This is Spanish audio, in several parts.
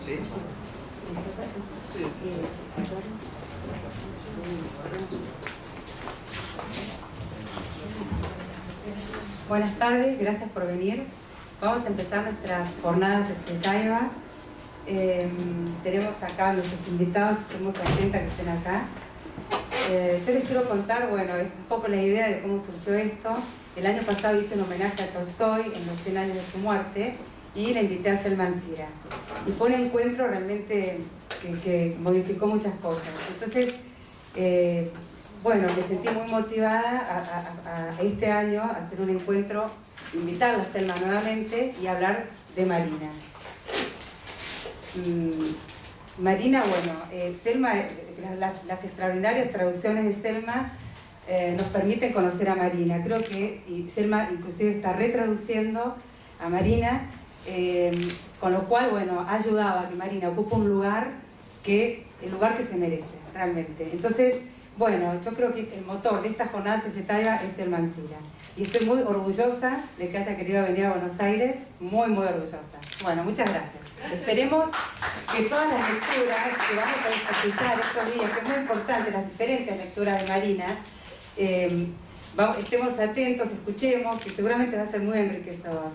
Sí. Buenas tardes, gracias por venir. Vamos a empezar nuestras jornadas de Taiba. Tenemos acá a nuestros invitados, estoy muy contenta que estén acá. Yo les quiero contar, bueno, es un poco la idea de cómo surgió esto. El año pasado hice un homenaje a Tolstoy en los 100 años de su muerte y la invité a Selma Ancira. Y fue un encuentro realmente que modificó muchas cosas. Entonces, bueno, me sentí muy motivada a este año a hacer un encuentro, invitarla a Selma nuevamente y hablar de Marina. Marina, bueno, Selma, las extraordinarias traducciones de Selma nos permiten conocer a Marina. Creo que Selma inclusive está retraduciendo a Marina, con lo cual, bueno, ha ayudado a que Marina ocupe un lugar el lugar que se merece, realmente. Entonces, bueno, yo creo que el motor de estas jornadas de Taiba es Selma Ancira. Y estoy muy orgullosa de que haya querido venir a Buenos Aires, muy, muy orgullosa. Bueno, muchas gracias. Esperemos que todas las lecturas que vamos a escuchar estos días, que es muy importante, las diferentes lecturas de Marina, estemos atentos, escuchemos, que seguramente va a ser muy enriquecedor.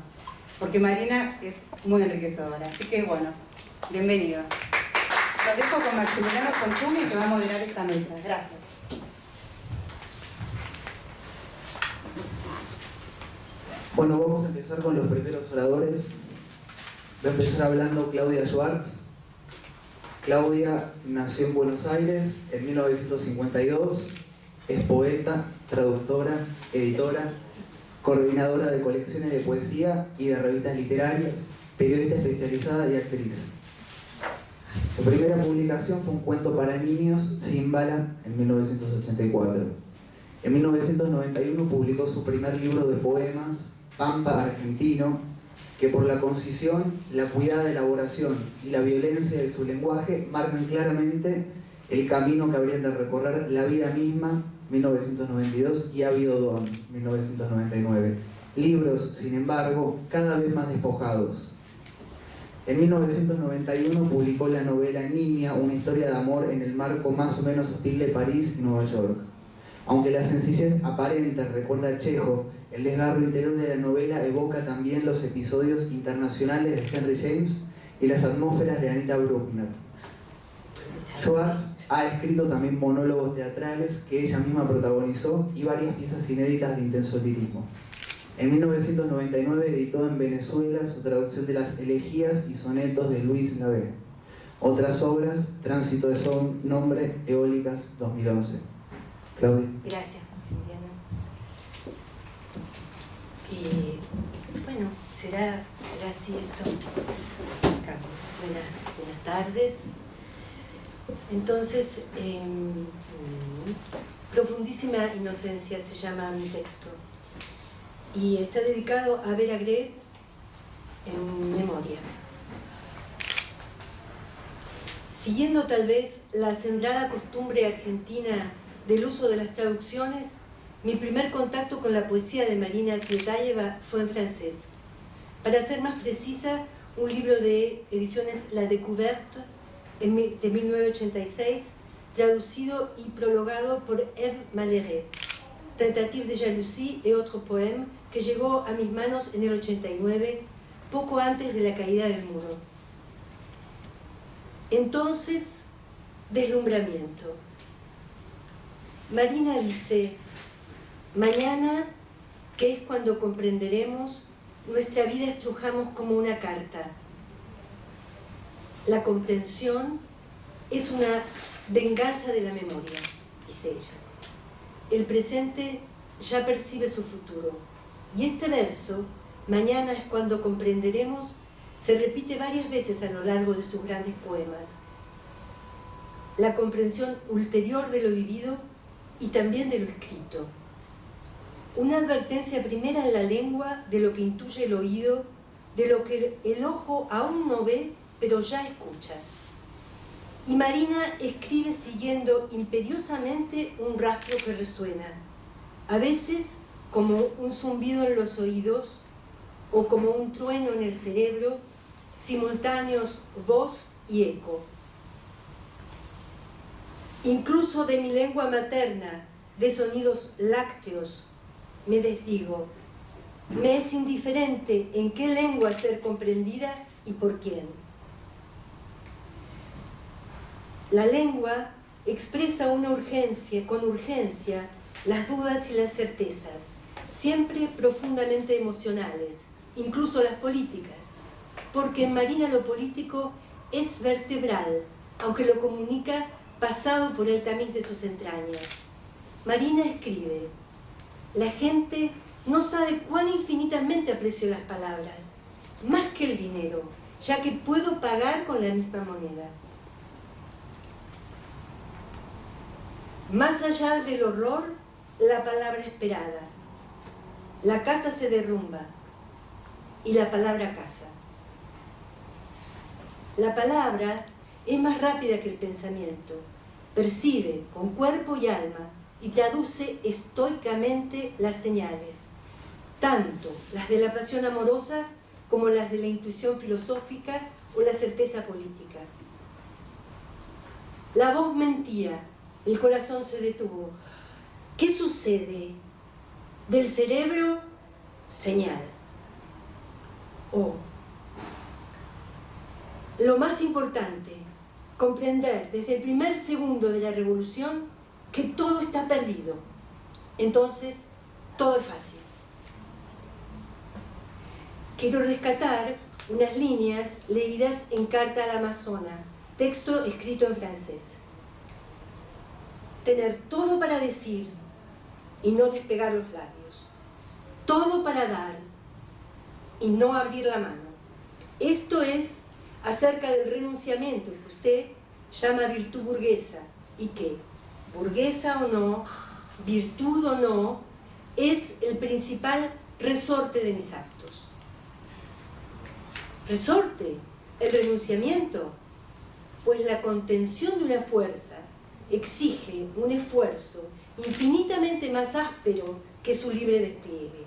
Porque Marina es muy enriquecedora. Así que, bueno, bienvenidos. Los dejo con Maximiliano Fortuny, que va a moderar esta mesa. Gracias. Bueno, vamos a empezar con los primeros oradores. Va a empezar hablando Claudia Schwartz. Claudia nació en Buenos Aires en 1952. Es poeta, traductora, editora, coordinadora de colecciones de poesía y de revistas literarias, periodista especializada y actriz. Su primera publicación fue un cuento para niños, Zimbala, en 1984. En 1991 publicó su primer libro de poemas, Pampa Argentino, que por la concisión, la cuidada elaboración y la violencia de su lenguaje marcan claramente el camino que habrían de recorrer La vida misma, 1992, y Ávido Don, 1999. Libros, sin embargo, cada vez más despojados. En 1991 publicó la novela Niña, una historia de amor en el marco más o menos hostil de París y Nueva York. Aunque la sencillez aparente recuerda a Chekhov, el desgarro interior de la novela evoca también los episodios internacionales de Henry James y las atmósferas de Anita Bruckner. Schwartz ha escrito también monólogos teatrales que ella misma protagonizó y varias piezas inéditas de intenso lirismo. En 1999 editó en Venezuela su traducción de las elegías y sonetos de Luis Lavé. Otras obras, Tránsito de Nombre, Eólicas, 2011. Claudia. Gracias, Maximiliano. Bueno, será así esto. Buenas tardes. Entonces, Profundísima inocencia se llama mi texto. Y está dedicado a Vera Gregg en memoria. Siguiendo tal vez la acendrada costumbre argentina del uso de las traducciones, mi primer contacto con la poesía de Marina Tsvetaeva fue en francés. Para ser más precisa, un libro de ediciones La Découverte de 1986, traducido y prologado por Ève Malherbe, Tentative de jalousie et autres poèmes, que llegó a mis manos en el 89, poco antes de la caída del muro. Entonces, deslumbramiento. Marina dice: mañana, que es cuando comprenderemos, nuestra vida estrujamos como una carta. La comprensión es una venganza de la memoria, dice ella. El presente ya percibe su futuro. Y este verso, mañana es cuando comprenderemos, se repite varias veces a lo largo de sus grandes poemas. La comprensión ulterior de lo vivido y también de lo escrito. Una advertencia primera en la lengua de lo que intuye el oído, de lo que el ojo aún no ve, pero ya escucha. Y Marina escribe siguiendo imperiosamente un rastro que resuena, a veces como un zumbido en los oídos o como un trueno en el cerebro, simultáneos voz y eco. Incluso de mi lengua materna, de sonidos lácteos, me desdigo. Me es indiferente en qué lengua ser comprendida y por quién. La lengua expresa con urgencia, las dudas y las certezas, siempre profundamente emocionales, incluso las políticas, porque en Marina lo político es vertebral, aunque lo comunica pasado por el tamiz de sus entrañas. Marina escribe: la gente no sabe cuán infinitamente aprecio las palabras, más que el dinero, ya que puedo pagar con la misma moneda. Más allá del horror, la palabra esperada. La casa se derrumba y la palabra casa. La palabra es más rápida que el pensamiento, percibe con cuerpo y alma y traduce estoicamente las señales, tanto las de la pasión amorosa como las de la intuición filosófica o la certeza política. La voz mentía, el corazón se detuvo. ¿Qué sucede? Del cerebro, señal. Lo más importante, comprender desde el primer segundo de la revolución que todo está perdido. Entonces, todo es fácil. Quiero rescatar unas líneas leídas en Carta a la Amazona, texto escrito en francés. Tener todo para decir y no despegar los labios. Todo para dar y no abrir la mano. Esto es acerca del renunciamiento que usted llama virtud burguesa y que, burguesa o no, virtud o no, es el principal resorte de mis actos. Resorte, el renunciamiento, pues la contención de una fuerza exige un esfuerzo infinitamente más áspero que su libre despliegue.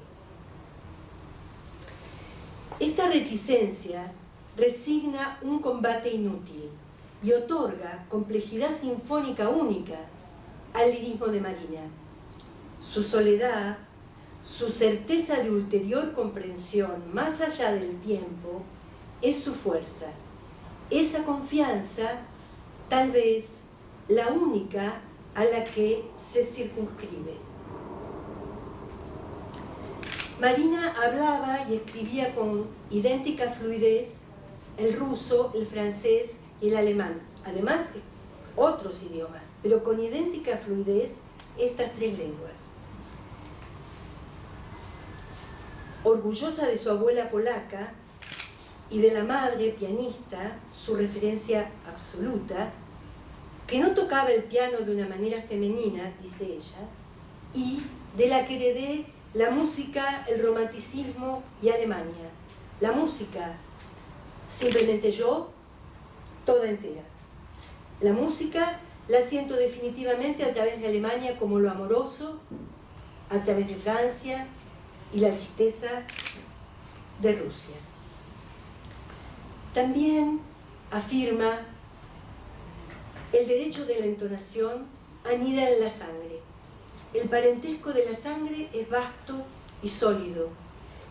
Esta reticencia resigna un combate inútil y otorga complejidad sinfónica única al lirismo de Marina. Su soledad, su certeza de ulterior comprensión más allá del tiempo, es su fuerza. Esa confianza, tal vez la única a la que se circunscribe. Marina hablaba y escribía con idéntica fluidez el ruso, el francés y el alemán. Además, otros idiomas, pero con idéntica fluidez estas tres lenguas. Orgullosa de su abuela polaca y de la madre pianista, su referencia absoluta, que no tocaba el piano de una manera femenina, dice ella, y de la que heredé la música, el romanticismo y Alemania. La música, simplemente yo, toda entera. La música la siento definitivamente a través de Alemania como lo amoroso, a través de Francia y la tristeza de Rusia. También afirma: el derecho de la entonación anida en la sangre. El parentesco de la sangre es vasto y sólido.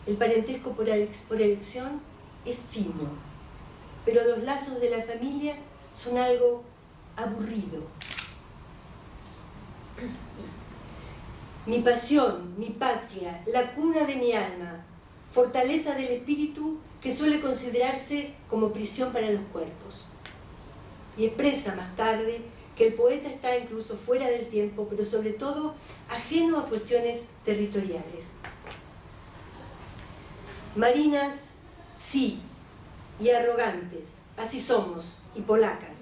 El parentesco por elección es fino. Pero los lazos de la familia son algo aburrido. Mi pasión, mi patria, la cuna de mi alma, fortaleza del espíritu que suele considerarse como prisión para los cuerpos. Y expresa más tarde que el poeta está incluso fuera del tiempo, pero sobre todo ajeno a cuestiones territoriales. Marinas, sí, y arrogantes, así somos, y polacas.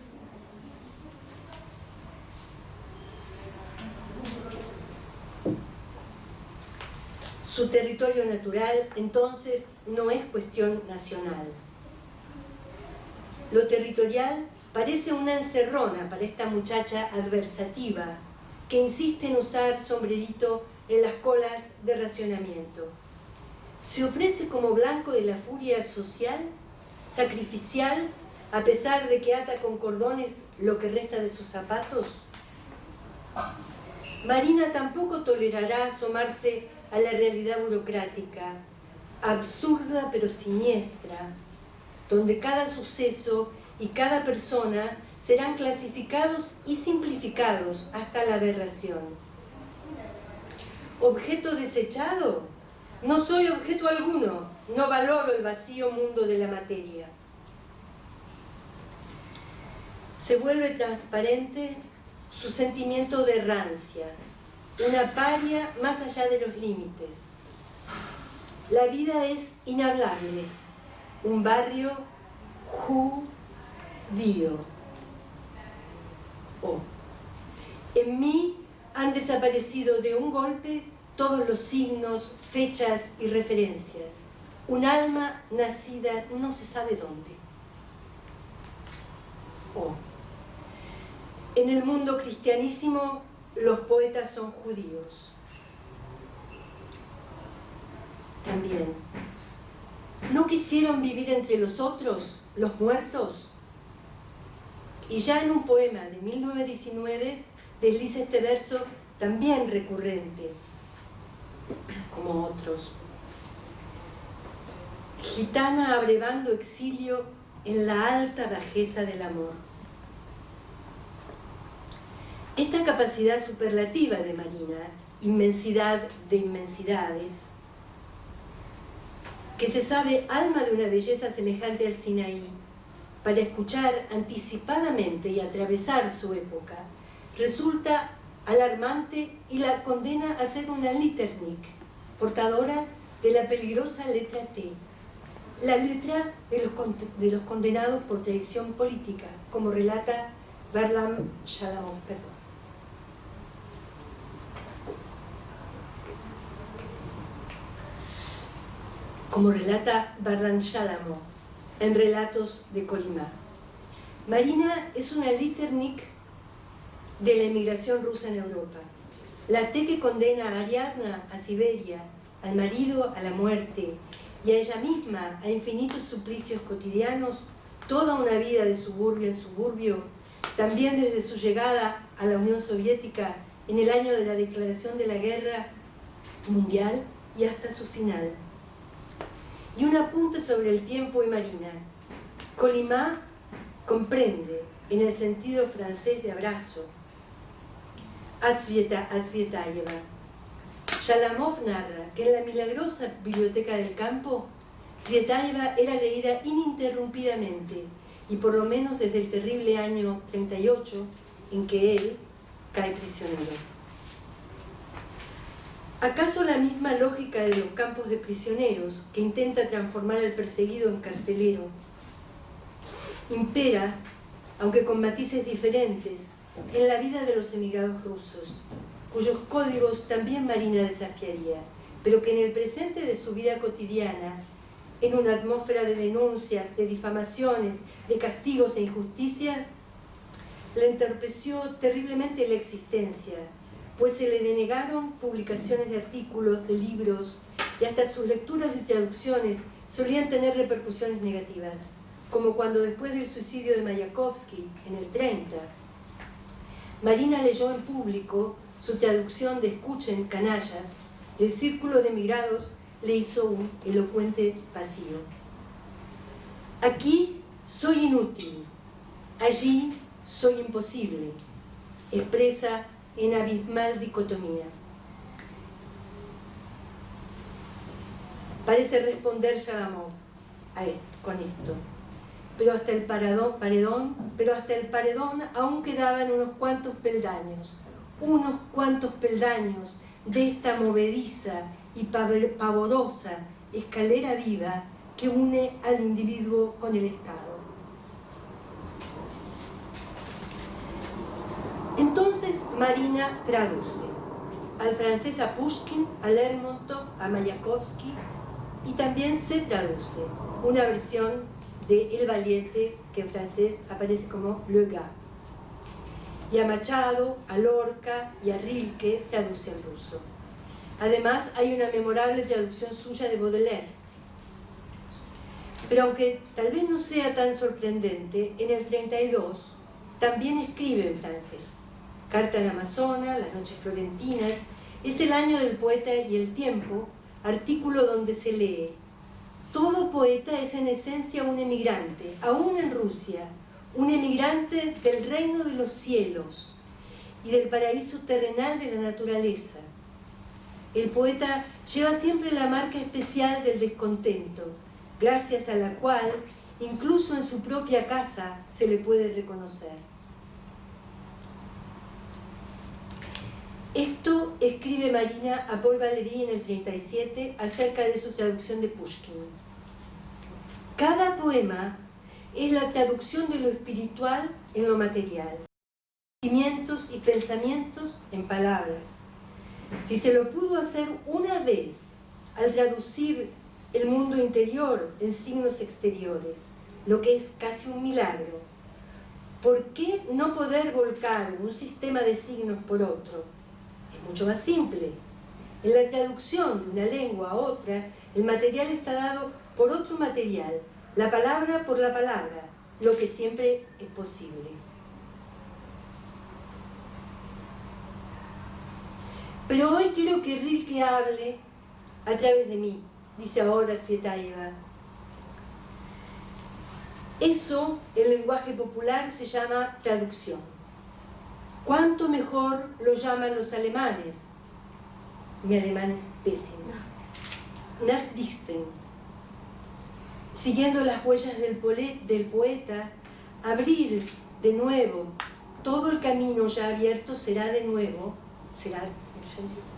Su territorio natural, entonces, no es cuestión nacional. Lo territorial parece una encerrona para esta muchacha adversativa que insiste en usar sombrerito en las colas de racionamiento. Se ofrece como blanco de la furia social, sacrificial, a pesar de que ata con cordones lo que resta de sus zapatos? Marina tampoco tolerará asomarse a la realidad burocrática, absurda pero siniestra, donde cada suceso y cada persona serán clasificados y simplificados hasta la aberración. ¿Objeto desechado? No soy objeto alguno, no valoro el vacío mundo de la materia. Se vuelve transparente su sentimiento de rancia, una paria más allá de los límites. La vida es inhablable, un barrio judío. Oh. En mí han desaparecido de un golpe todos los signos, fechas y referencias. Un alma nacida no se sabe dónde. Oh. En el mundo cristianísimo, los poetas son judíos. También. ¿No quisieron vivir entre los otros, los muertos? Y ya en un poema de 1919 desliza este verso también recurrente, como otros. Gitana abrevando exilio en la alta bajeza del amor. Esta capacidad superlativa de Marina, inmensidad de inmensidades, que se sabe alma de una belleza semejante al Sinaí, para escuchar anticipadamente y atravesar su época, resulta alarmante y la condena a ser una Litternik, portadora de la peligrosa letra T, la letra de los condenados por traición política, como relata Varlam Shalamov. Como relata Varlam Shalamov en Relatos de Kolyma. Marina es una Litternik de la emigración rusa en Europa. La T que condena a Ariadna a Siberia, al marido a la muerte y a ella misma a infinitos suplicios cotidianos, toda una vida de suburbio en suburbio, también desde su llegada a la Unión Soviética en el año de la declaración de la guerra mundial y hasta su final. Y un apunte sobre el tiempo y Marina. Kolyma comprende, en el sentido francés de abrazo, a Tsvetaeva. Shalamov narra que en la milagrosa biblioteca del campo, Tsvetaeva era leída ininterrumpidamente, y por lo menos desde el terrible año 38, en que él cae prisionero. ¿Acaso la misma lógica de los campos de prisioneros, que intenta transformar al perseguido en carcelero, impera, aunque con matices diferentes, en la vida de los emigrados rusos, cuyos códigos también Marina desafiaría, pero que en el presente de su vida cotidiana, en una atmósfera de denuncias, de difamaciones, de castigos e injusticias, le entorpeció terriblemente la existencia, pues se le denegaron publicaciones de artículos, de libros, y hasta sus lecturas y traducciones solían tener repercusiones negativas, como cuando después del suicidio de Mayakovsky, en el 30, Marina leyó en público su traducción de Escuchen, canallas, y el círculo de emigrados le hizo un elocuente vacío. Aquí soy inútil, allí soy imposible, expresa en abismal dicotomía. Parece responder Shalamov con esto. Pero hasta el paredón aún quedaban unos cuantos peldaños de esta movediza y pavorosa escalera viva que une al individuo con el Estado. Entonces Marina traduce al francés a Pushkin, a Lermontov, a Mayakovsky, y también se traduce una versión de El Valiente, que en francés aparece como Le Gars. Y a Machado, a Lorca y a Rilke traduce en ruso. Además hay una memorable traducción suya de Baudelaire. Pero aunque tal vez no sea tan sorprendente, en el 32 también escribe en francés. Carta al Amazona, Las noches florentinas, es el año del poeta y el tiempo, artículo donde se lee: todo poeta es en esencia un emigrante, aún en Rusia, un emigrante del reino de los cielos y del paraíso terrenal de la naturaleza. El poeta lleva siempre la marca especial del descontento, gracias a la cual, incluso en su propia casa, se le puede reconocer. Esto escribe Marina a Paul Valéry en el 37 acerca de su traducción de Pushkin. Cada poema es la traducción de lo espiritual en lo material, sentimientos y pensamientos en palabras. Si se lo pudo hacer una vez al traducir el mundo interior en signos exteriores, lo que es casi un milagro, ¿por qué no poder volcar un sistema de signos por otro? Es mucho más simple. En la traducción de una lengua a otra, el material está dado por otro material, la palabra por la palabra, lo que siempre es posible. Pero hoy quiero que Rilke hable a través de mí, dice ahora Tsvetaeva. Eso, en lenguaje popular, se llama traducción. ¿Cuánto mejor lo llaman los alemanes? Mi alemán es pésimo. Nachdichten. Siguiendo las huellas del poeta, abrir de nuevo todo el camino ya abierto será de nuevo,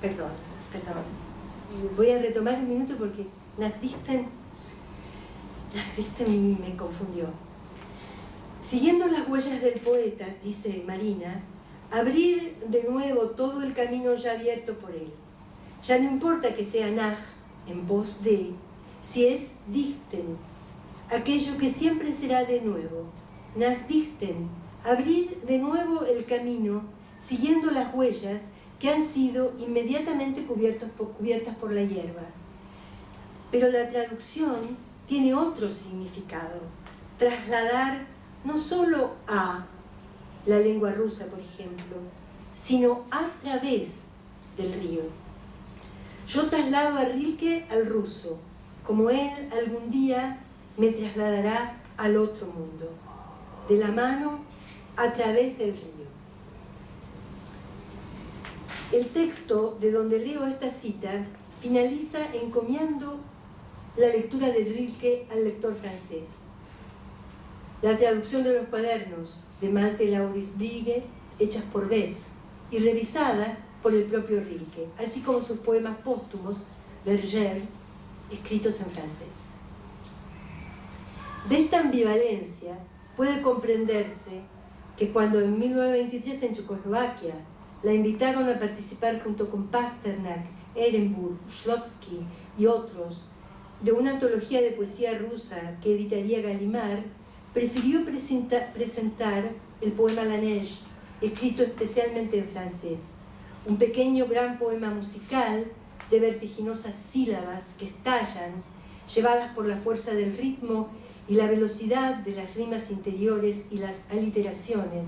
perdón, voy a retomar un minuto porque Nachdichten me confundió. Siguiendo las huellas del poeta, dice Marina, abrir de nuevo todo el camino ya abierto por él. Ya no importa que sea nach, en pos de, si es dichten, aquello que siempre será de nuevo. Nachdichten, abrir de nuevo el camino, siguiendo las huellas que han sido inmediatamente cubiertas por la hierba. Pero la traducción tiene otro significado. Trasladar no solo a la lengua rusa, por ejemplo, sino a través del río. Yo traslado a Rilke al ruso, como él algún día me trasladará al otro mundo, de la mano a través del río. El texto de donde leo esta cita finaliza encomiando la lectura de Rilke al lector francés. La traducción de los cuadernos de Malte Laurice Brigge, hechas por Betz y revisada por el propio Rilke, así como sus poemas póstumos, Berger, escritos en francés. De esta ambivalencia puede comprenderse que cuando en 1923 en Checoslovaquia la invitaron a participar junto con Pasternak, Ehrenburg, Shklovsky y otros de una antología de poesía rusa que editaría Gallimard, prefirió presentar el poema La Neige, escrito especialmente en francés, un pequeño gran poema musical de vertiginosas sílabas que estallan, llevadas por la fuerza del ritmo y la velocidad de las rimas interiores y las aliteraciones,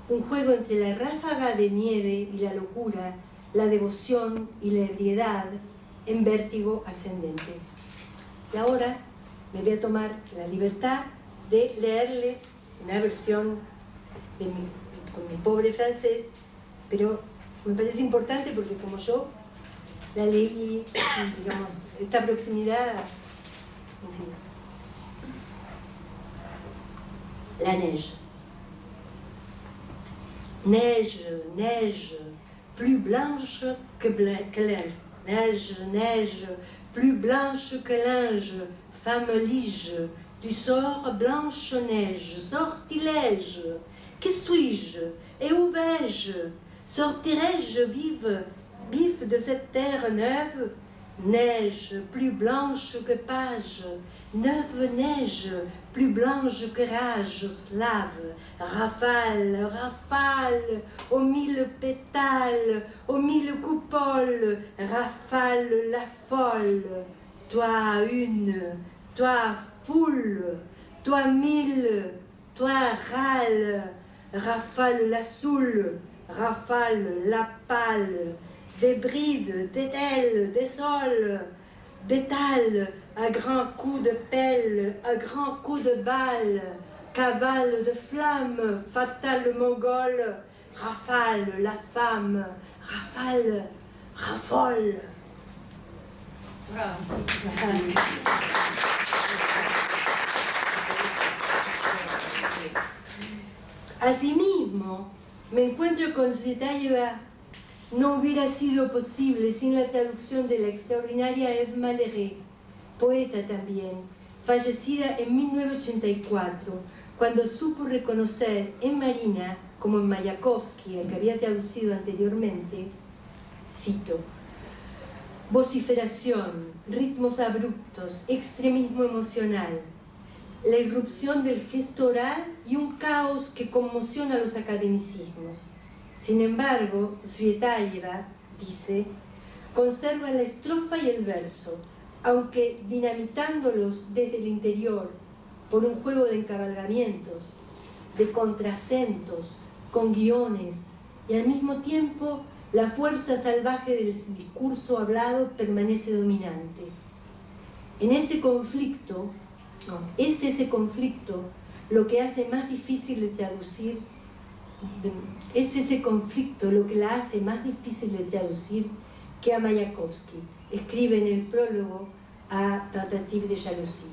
un juego entre la ráfaga de nieve y la locura, la devoción y la ebriedad en vértigo ascendente. Y ahora me voy a tomar la libertad de leerles una versión con mi pobre francés, pero me parece importante porque como yo la leí, digamos, esta proximidad, en fin. La neige. Neige, neige, plus blanche que linge. Neige, neige, plus blanche que linge. Femme lige, du sort blanche neige, sortilège. Que suis-je et où vais-je? Sortirai-je vif de cette terre neuve? Neige plus blanche que page, neuve neige plus blanche que rage slave, rafale, rafale, aux mille pétales, aux mille coupoles, rafale la folle, toi une, toi foule, toi mille, toi râle, rafale la soule, rafale la pâle, des brides, des ailes, des sols, d'étale, à grands coups de pelle, à grands coups de balle, cavale de flamme, fatale mongole, rafale la femme, rafale, rafole. Asimismo, me encuentro con Tsvetaeva. No hubiera sido posible sin la traducción de la extraordinaria Eve Malherbe, poeta también, fallecida en 1984, cuando supo reconocer en Marina, como en Mayakovsky, el que había traducido anteriormente, cito, vociferación, ritmos abruptos, extremismo emocional, la irrupción del gesto oral y un caos que conmociona los academicismos. Sin embargo, Tsvetaeva, dice, conserva la estrofa y el verso, aunque dinamitándolos desde el interior por un juego de encabalgamientos, de contrasentos, con guiones, y al mismo tiempo la fuerza salvaje del discurso hablado permanece dominante. En ese conflicto, es ese conflicto lo que hace más difícil de traducir, es ese conflicto lo que la hace más difícil de traducir que a Mayakovsky, escribe en el prólogo a Tentative de Jalousie.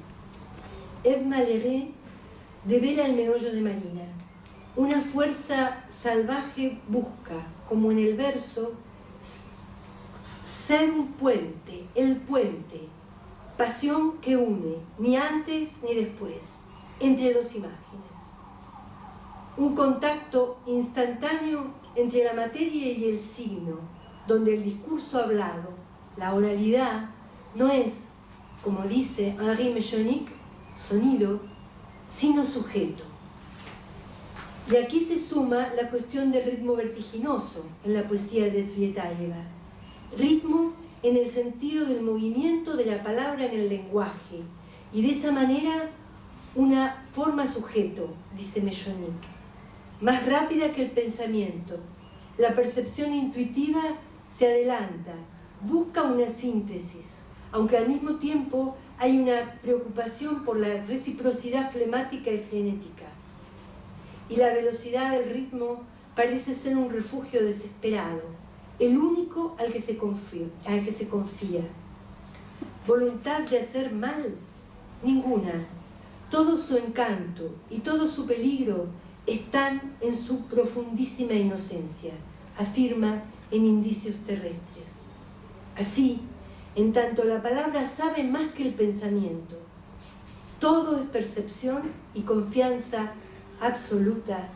Eve Malherbe devela el meollo de Marina. Una fuerza salvaje busca, como en el verso, ser un puente, el puente, pasión que une, ni antes ni después, entre dos imágenes. Un contacto instantáneo entre la materia y el signo, donde el discurso hablado, la oralidad, no es, como dice Henri Mechonic, sonido, sino sujeto. Y aquí se suma la cuestión del ritmo vertiginoso en la poesía de Tsvetaeva. Ritmo en el sentido del movimiento de la palabra en el lenguaje, y de esa manera una forma sujeto, dice Mechonic, más rápida que el pensamiento. La percepción intuitiva se adelanta, busca una síntesis, aunque al mismo tiempo hay una preocupación por la reciprocidad flemática y frenética. Y la velocidad del ritmo parece ser un refugio desesperado, el único al que se confía. ¿Voluntad de hacer mal? Ninguna. Todo su encanto y todo su peligro están en su profundísima inocencia, afirma en Indicios terrestres. Así, en tanto la palabra sabe más que el pensamiento, todo es percepción y confianza absoluta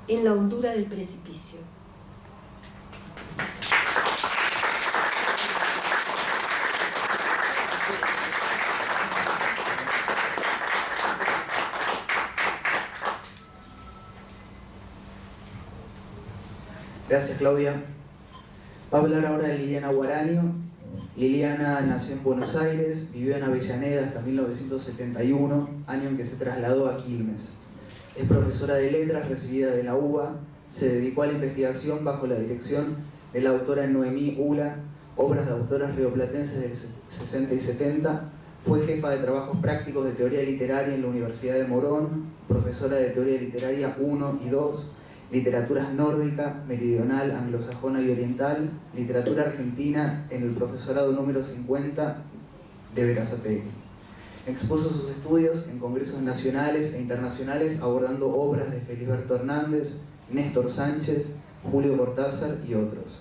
en la hondura del precipicio. Gracias, Claudia. Va a hablar ahora de Liliana Guaranio. Liliana nació en Buenos Aires, vivió en Avellaneda hasta 1971, año en que se trasladó a Quilmes. Es profesora de letras recibida de la UBA, se dedicó a la investigación bajo la dirección de la autora Noemí Ula, obras de autoras rioplatenses del 60 y 70, fue jefa de trabajos prácticos de teoría literaria en la Universidad de Morón, profesora de teoría literaria 1 y 2, literaturas nórdica, meridional, anglosajona y oriental, literatura argentina en el profesorado número 50 de Berazategui. Expuso sus estudios en congresos nacionales e internacionales abordando obras de Feliberto Hernández, Néstor Sánchez, Julio Cortázar y otros.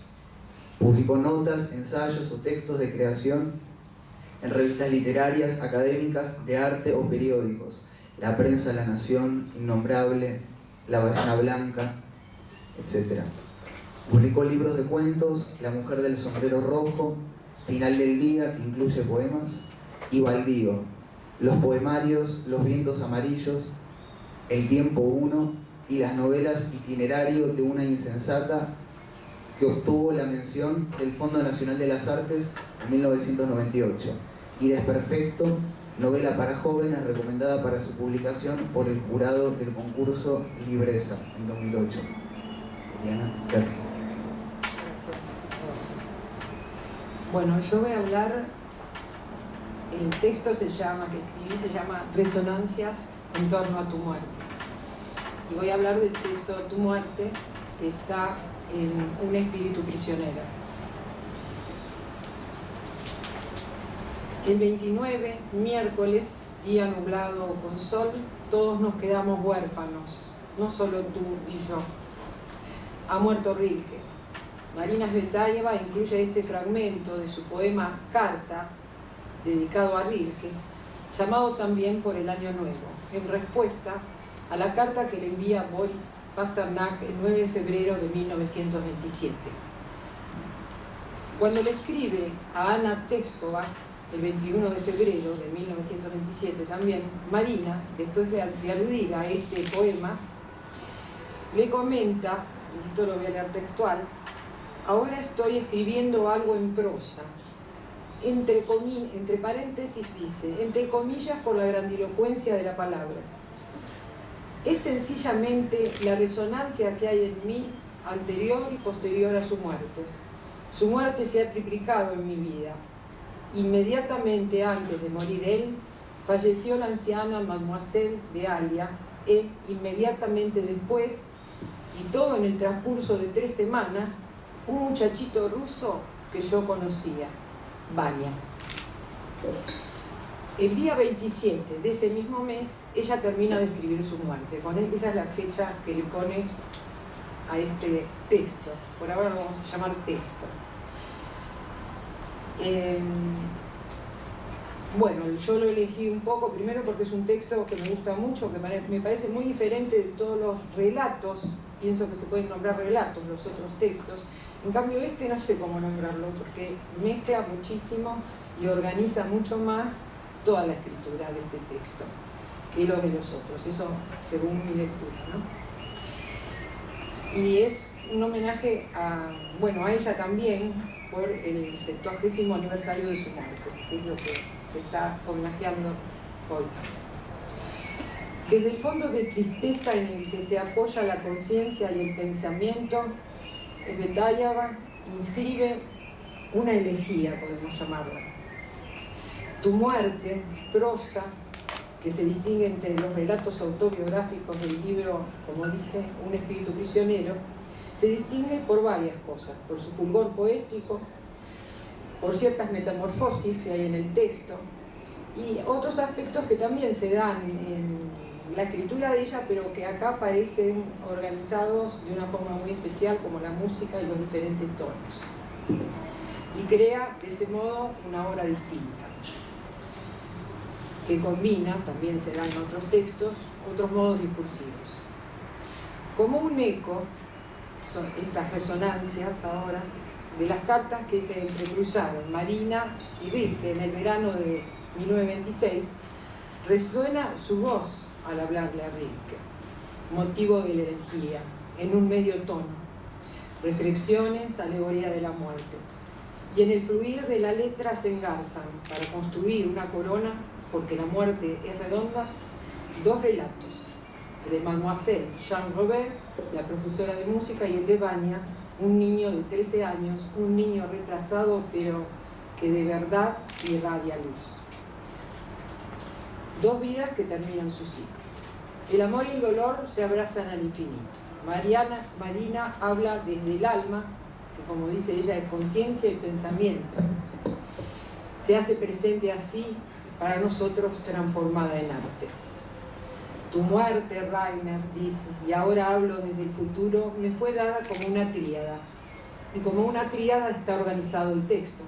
Publicó notas, ensayos o textos de creación en revistas literarias, académicas, de arte o periódicos: La Prensa, La Nación, Innombrable, La Ballena Blanca, etc. Publicó libros de cuentos: La Mujer del Sombrero Rojo, Final del Día, que incluye poemas, y Baldío, los poemarios Los Vientos Amarillos, El Tiempo 1 y las novelas Itinerario de una insensata, que obtuvo la mención del Fondo Nacional de las Artes en 1998, y Desperfecto, novela para jóvenes recomendada para su publicación por el jurado del concurso Libreza en 2008. Diana, gracias. Bueno, yo voy a hablar, el texto que escribí se llama Resonancias en torno a tu muerte. Y voy a hablar del texto Tu muerte, que está en Un espíritu prisionero. El 29, miércoles, día nublado con sol, todos nos quedamos huérfanos, no solo tú y yo. Ha muerto Rilke. Marina Tsvetaeva incluye este fragmento de su poema Carta, dedicado a Rilke, llamado también por el Año Nuevo, en respuesta a la carta que le envía Boris Pasternak el 9 de febrero de 1927. Cuando le escribe a Ana Textova, el 21 de febrero de 1927 también, Marina, después de aludir a este poema, le comenta, y esto lo voy a leer textual: ahora estoy escribiendo algo en prosa, entre paréntesis dice, entre comillas por la grandilocuencia de la palabra. Es sencillamente la resonancia que hay en mí anterior y posterior a su muerte. Su muerte se ha triplicado en mi vida. Inmediatamente antes de morir él, falleció la anciana Mademoiselle de Alia, e inmediatamente después, y todo en el transcurso de 3 semanas, un muchachito ruso que yo conocía, Vania. El día 27 de ese mismo mes, ella termina de escribir su muerte. Esa es la fecha que le pone a este texto. Por ahora lo vamos a llamar texto. Bueno, yo lo elegí un poco, primero porque es un texto que me gusta mucho, que me parece muy diferente de todos los relatos. Pienso que se pueden nombrar relatos los otros textos. En cambio este no sé cómo nombrarlo, porque mezcla muchísimo y organiza mucho más toda la escritura de este texto que los de los otros, eso según mi lectura, ¿no? Y es un homenaje a ella también por el 70º aniversario de su muerte, que es lo que se está homenajeando hoy. Desde el fondo de tristeza en el que se apoya la conciencia y el pensamiento, Tsvetaeva inscribe una elegía, podemos llamarla. Tu muerte, prosa, que se distingue entre los relatos autobiográficos del libro, como dije, Un espíritu prisionero, se distingue por varias cosas, por su fulgor poético, por ciertas metamorfosis que hay en el texto, y otros aspectos que también se dan en la escritura de ella, pero que acá parecen organizados de una forma muy especial, como la música y los diferentes tonos. Y crea, de ese modo, una obra distinta, que combina, también se da en otros textos, otros modos discursivos. Como un eco, son estas resonancias ahora, de las cartas que se entrecruzaron Marina y Rilke en el verano de 1926, resuena su voz al hablarle a Rilke, motivo de la elegía, en un medio tono, reflexiones, alegoría de la muerte. Y en el fluir de la letra se engarzan, para construir una corona, porque la muerte es redonda, 2 relatos, el de Mademoiselle Jean Robert, la profesora de música, y el de Vania, un niño de 13 años, un niño retrasado, pero que de verdad irradia luz. 2 vidas que terminan su ciclo. El amor y el dolor se abrazan al infinito. Marina habla desde el alma, que como dice ella es conciencia y pensamiento. Se hace presente así, para nosotros transformada en arte. Tu muerte, Rainer, dice, y ahora hablo desde el futuro, me fue dada como una tríada. Y como una tríada está organizado el texto,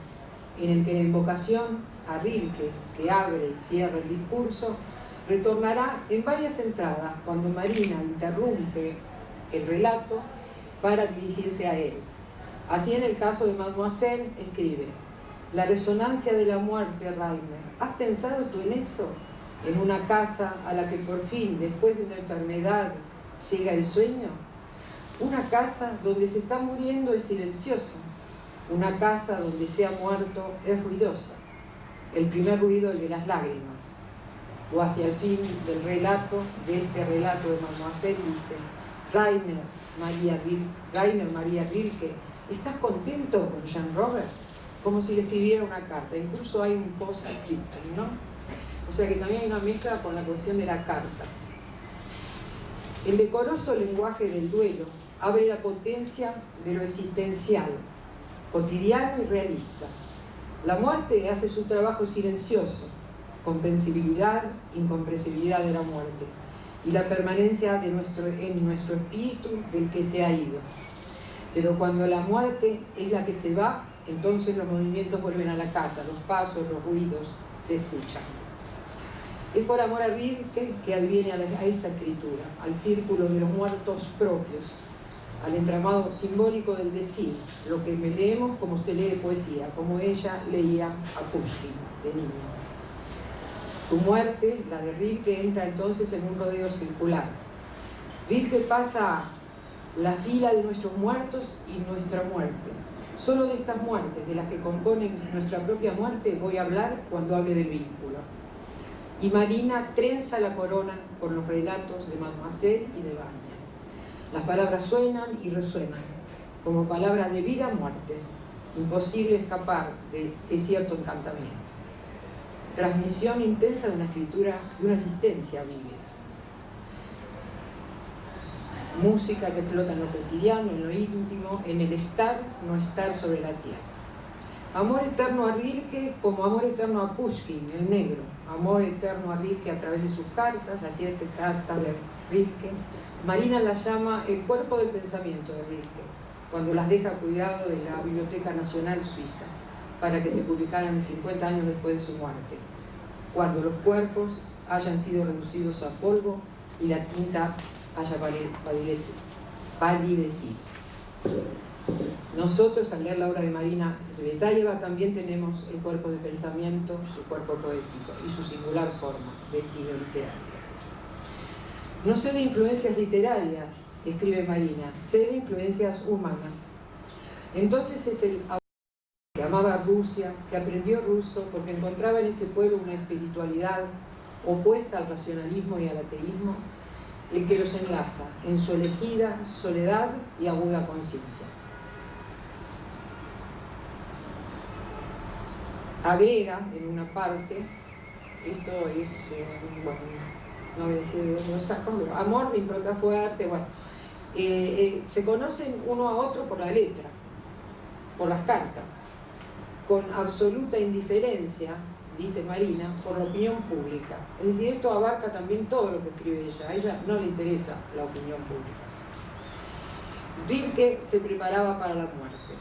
en el que la invocación a Rilke, que abre y cierra el discurso, retornará en varias entradas cuando Marina interrumpe el relato para dirigirse a él. Así en el caso de Mademoiselle escribe: la resonancia de la muerte, Rainer, ¿has pensado tú en eso? En una casa a la que por fin, después de una enfermedad, llega el sueño. Una casa donde se está muriendo es silenciosa. Una casa donde se ha muerto es ruidosa. el primer ruido de las lágrimas, o hacia el fin del relato, de este relato de Mademoiselle, dice: Rainer Maria Rilke, ¿estás contento con Jean Robert? Como si le escribiera una carta. Incluso hay un post-scriptum, ¿no? O sea que también hay una mezcla con la cuestión de la carta. El decoroso lenguaje del duelo abre la potencia de lo existencial, cotidiano y realista. La muerte hace su trabajo silencioso, comprensibilidad, incomprensibilidad de la muerte, y la permanencia de en nuestro espíritu del que se ha ido. Pero cuando la muerte es la que se va, entonces los movimientos vuelven a la casa, los pasos, los ruidos se escuchan. Es por amor a Rilke que adviene a esta escritura, al círculo de los muertos propios, al entramado simbólico del decir, lo que leemos como se lee poesía, como ella leía a Pushkin de niño. Tu muerte, la de Rilke, entra entonces en un rodeo circular. Rilke pasa la fila de nuestros muertos y nuestra muerte. Solo de estas muertes, de las que componen nuestra propia muerte, voy a hablar cuando hable del vínculo. Y Marina trenza la corona con los relatos de Mademoiselle y de Vanya. Las palabras suenan y resuenan, como palabras de vida a muerte. Imposible escapar de cierto encantamiento. Transmisión intensa de una escritura, de una existencia vívida. Música que flota en lo cotidiano, en lo íntimo, en el estar, no estar sobre la tierra. Amor eterno a Rilke como amor eterno a Pushkin, el negro. Amor eterno a Rilke a través de sus cartas, las 7 cartas de Rilke. Marina las llama el cuerpo del pensamiento de Rilke, cuando las deja a cuidado de la Biblioteca Nacional Suiza, para que se publicaran 50 años después de su muerte, cuando los cuerpos hayan sido reducidos a polvo y la tinta haya palidecido. Nosotros, al leer la obra de Marina Tsvetaeva, también tenemos el cuerpo de pensamiento, su cuerpo poético y su singular forma de estilo literario. No sé de influencias literarias, escribe Marina, sé de influencias humanas. Entonces es el que amaba Rusia, que aprendió ruso porque encontraba en ese pueblo una espiritualidad opuesta al racionalismo y al ateísmo, el que los enlaza en su elegida soledad y aguda conciencia. Agrega en una parte, esto es, bueno, no voy a decir de dónde lo saco, pero amor de impronta fuerte, bueno, se conocen uno a otro por la letra, por las cartas, con absoluta indiferencia, dice Marina, por la opinión pública. Es decir, esto abarca también todo lo que escribe ella. A ella no le interesa la opinión pública. Rilke se preparaba para la muerte.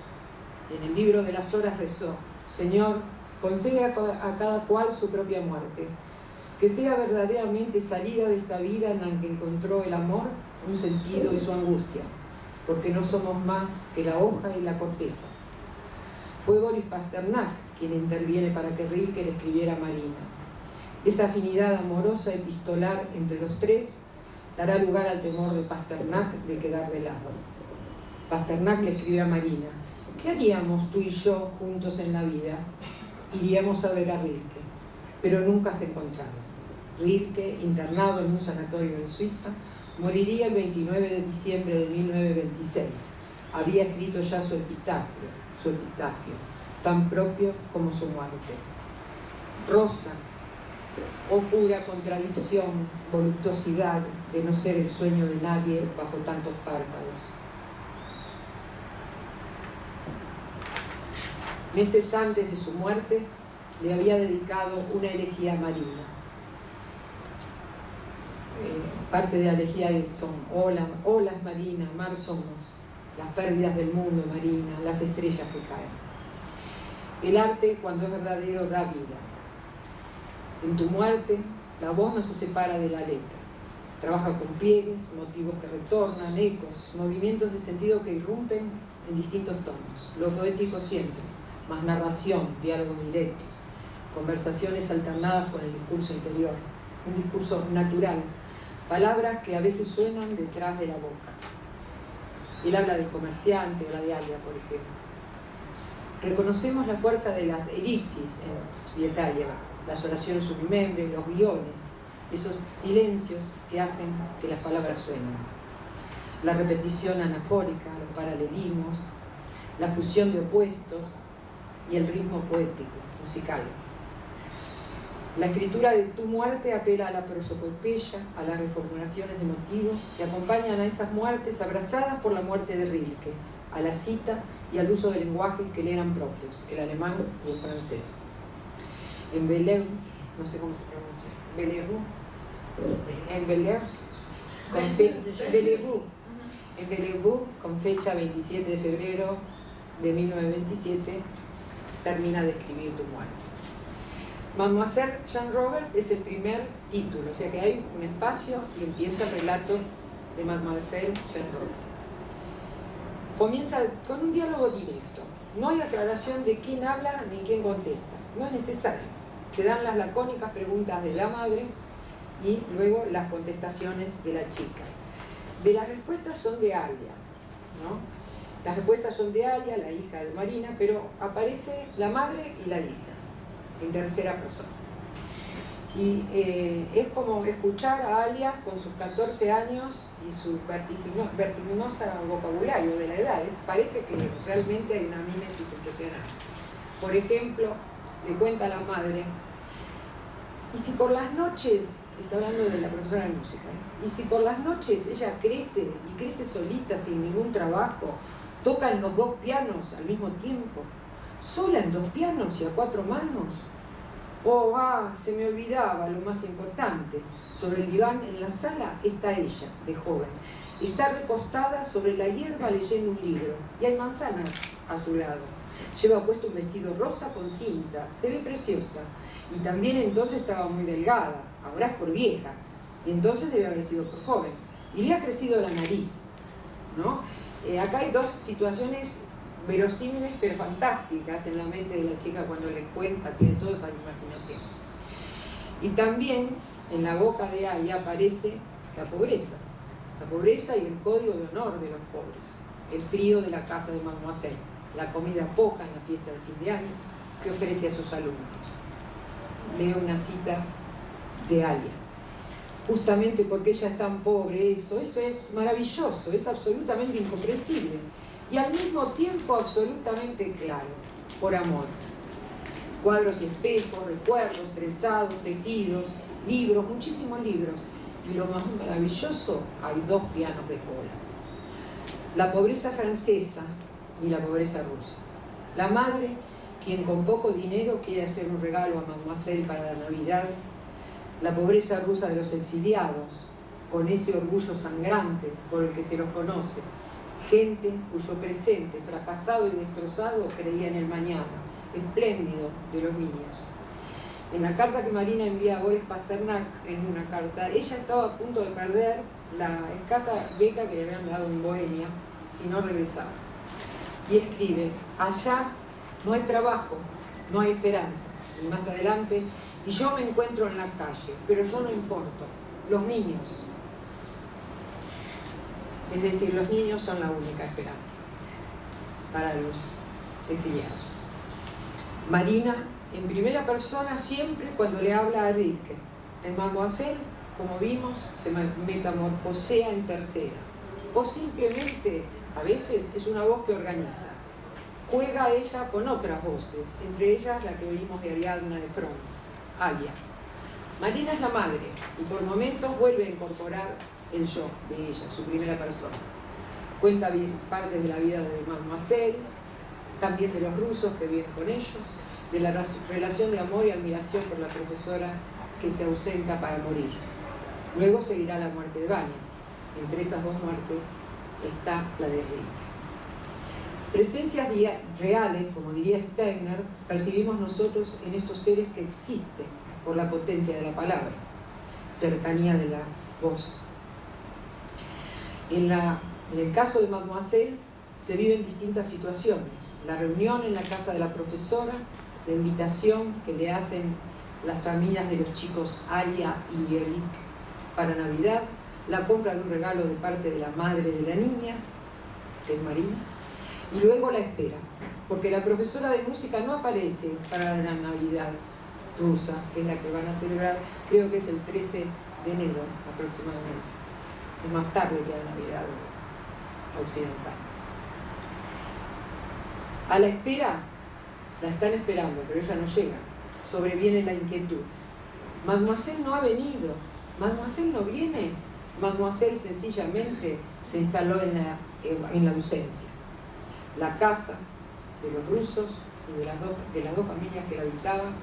En el libro de las horas rezó: Señor, concede a cada cual su propia muerte, que sea verdaderamente salida de esta vida en la que encontró el amor un sentido y su angustia, porque no somos más que la hoja y la corteza. Fue Boris Pasternak quien interviene para que Rilke le escribiera a Marina. Esa afinidad amorosa epistolar entre los tres dará lugar al temor de Pasternak de quedar de lado. Pasternak le escribe a Marina: ¿qué haríamos tú y yo juntos en la vida? Iríamos a ver a Rilke, pero nunca se encontraron. Rilke, internado en un sanatorio en Suiza, moriría el 29 de diciembre de 1926. Había escrito ya su epitafio, tan propio como su muerte. Rosa, oh pura contradicción, voluptuosidad de no ser el sueño de nadie bajo tantos párpados. Meses antes de su muerte, le había dedicado una elegía a Marina. Parte de la elegía son olas Marina, mar somos, las pérdidas del mundo Marina, las estrellas que caen. El arte, cuando es verdadero, da vida. En tu muerte, la voz no se separa de la letra. Trabaja con pliegues, motivos que retornan, ecos, movimientos de sentido que irrumpen en distintos tonos. Lo poético siempre, más narración, diálogos directos, conversaciones alternadas con el discurso interior, un discurso natural, palabras que a veces suenan detrás de la boca. Él habla del comerciante o la diaria, por ejemplo. Reconocemos la fuerza de las elipsis en Tsvetaeva, las oraciones sublimembres, los guiones, esos silencios que hacen que las palabras suenen. La repetición anafórica, los paralelismos, la fusión de opuestos y el ritmo poético, musical. La escritura de Tu muerte apela a la prosopopeya, a las reformulaciones de motivos que acompañan a esas muertes abrazadas por la muerte de Rilke, a la cita y al uso de lenguajes que le eran propios, el alemán y el francés. En Bellevue, no sé cómo se pronuncia, Bellevue, en Bellevue, con fecha 27 de febrero de 1927, termina de escribir Tu muerte. Mademoiselle Jean Robert es el primer título, o sea que hay un espacio y empieza el relato de Mademoiselle Jean Robert. Comienza con un diálogo directo, no hay aclaración de quién habla ni quién contesta, no es necesario. Se dan las lacónicas preguntas de la madre y luego las contestaciones de la chica. De las respuestas son de Alia, ¿no? Las respuestas son de Alia, la hija de Marina, pero aparece la madre y la hija en tercera persona. Y es como escuchar a Alia con sus 14 años y su vertiginosa vocabulario de la edad. Parece que realmente hay una mímesis impresionante. Por ejemplo, le cuenta a la madre, y si por las noches, está hablando de la profesora de música, y si por las noches ella crece, y crece solita sin ningún trabajo, toca en los 2 pianos al mismo tiempo, sola en 2 pianos y a 4 manos. Oh, se me olvidaba lo más importante. Sobre el diván en la sala está ella, de joven. Está recostada sobre la hierba leyendo un libro y hay manzanas a su lado. Lleva puesto un vestido rosa con cintas, se ve preciosa. Y también entonces estaba muy delgada, ahora es por vieja. Y entonces debe haber sido por joven. Y le ha crecido la nariz, ¿no? Acá hay 2 situaciones verosímiles pero fantásticas en la mente de la chica cuando le cuenta, tiene toda esa imaginación. Y también en la boca de Alia aparece la pobreza y el código de honor de los pobres, el frío de la casa de Mademoiselle, la comida poca en la fiesta del fin de año que ofrece a sus alumnos. Leo una cita de Alia. Justamente porque ella es tan pobre, eso es maravilloso, es absolutamente incomprensible y al mismo tiempo absolutamente claro, por amor. Cuadros y espejos, recuerdos, trenzados, tejidos, libros, muchísimos libros. Y lo más maravilloso, hay 2 pianos de cola. La pobreza francesa y la pobreza rusa. La madre, quien con poco dinero quiere hacer un regalo a Mademoiselle para la Navidad. La pobreza rusa de los exiliados, con ese orgullo sangrante por el que se los conoce. Gente cuyo presente, fracasado y destrozado, creía en el mañana, espléndido de los niños. En la carta que Marina envía a Boris Pasternak, en una carta, ella estaba a punto de perder la escasa beca que le habían dado en Bohemia, si no regresaba. Y escribe, allá no hay trabajo, no hay esperanza. Y más adelante, y yo me encuentro en la calle, pero yo no importo, los niños. Es decir, los niños son la única esperanza para los exiliados. Marina, en primera persona, siempre cuando le habla a Rilke. En Mademoiselle, como vimos, se metamorfosea en tercera. O simplemente, a veces, es una voz que organiza. Juega ella con otras voces, entre ellas la que oímos de Ariadna de Fron, Alia. Marina es la madre y por momentos vuelve a incorporar el yo de ella, su primera persona. Cuenta bien partes de la vida de Mademoiselle, también de los rusos que viven con ellos, de la relación de amor y admiración por la profesora que se ausenta para morir. Luego seguirá la muerte de Vania. Entre esas 2 muertes está la de Rilke. Presencias reales, como diría Steiner, percibimos nosotros en estos seres que existen por la potencia de la palabra, cercanía de la voz. En el caso de Mademoiselle se viven distintas situaciones. La reunión en la casa de la profesora, la invitación que le hacen las familias de los chicos Alia y Eric para Navidad, la compra de un regalo de parte de la madre de la niña, que es Marina, y luego la espera. porque la profesora de música no aparece para la Navidad rusa, que es la que van a celebrar, creo que es el 13 de enero aproximadamente. Es más tarde que la Navidad occidental. A la espera, la están esperando, pero ella no llega. Sobreviene la inquietud. Mademoiselle no ha venido, Mademoiselle no viene. Mademoiselle sencillamente se instaló en la ausencia. La casa de los rusos y de las dos familias que la habitaban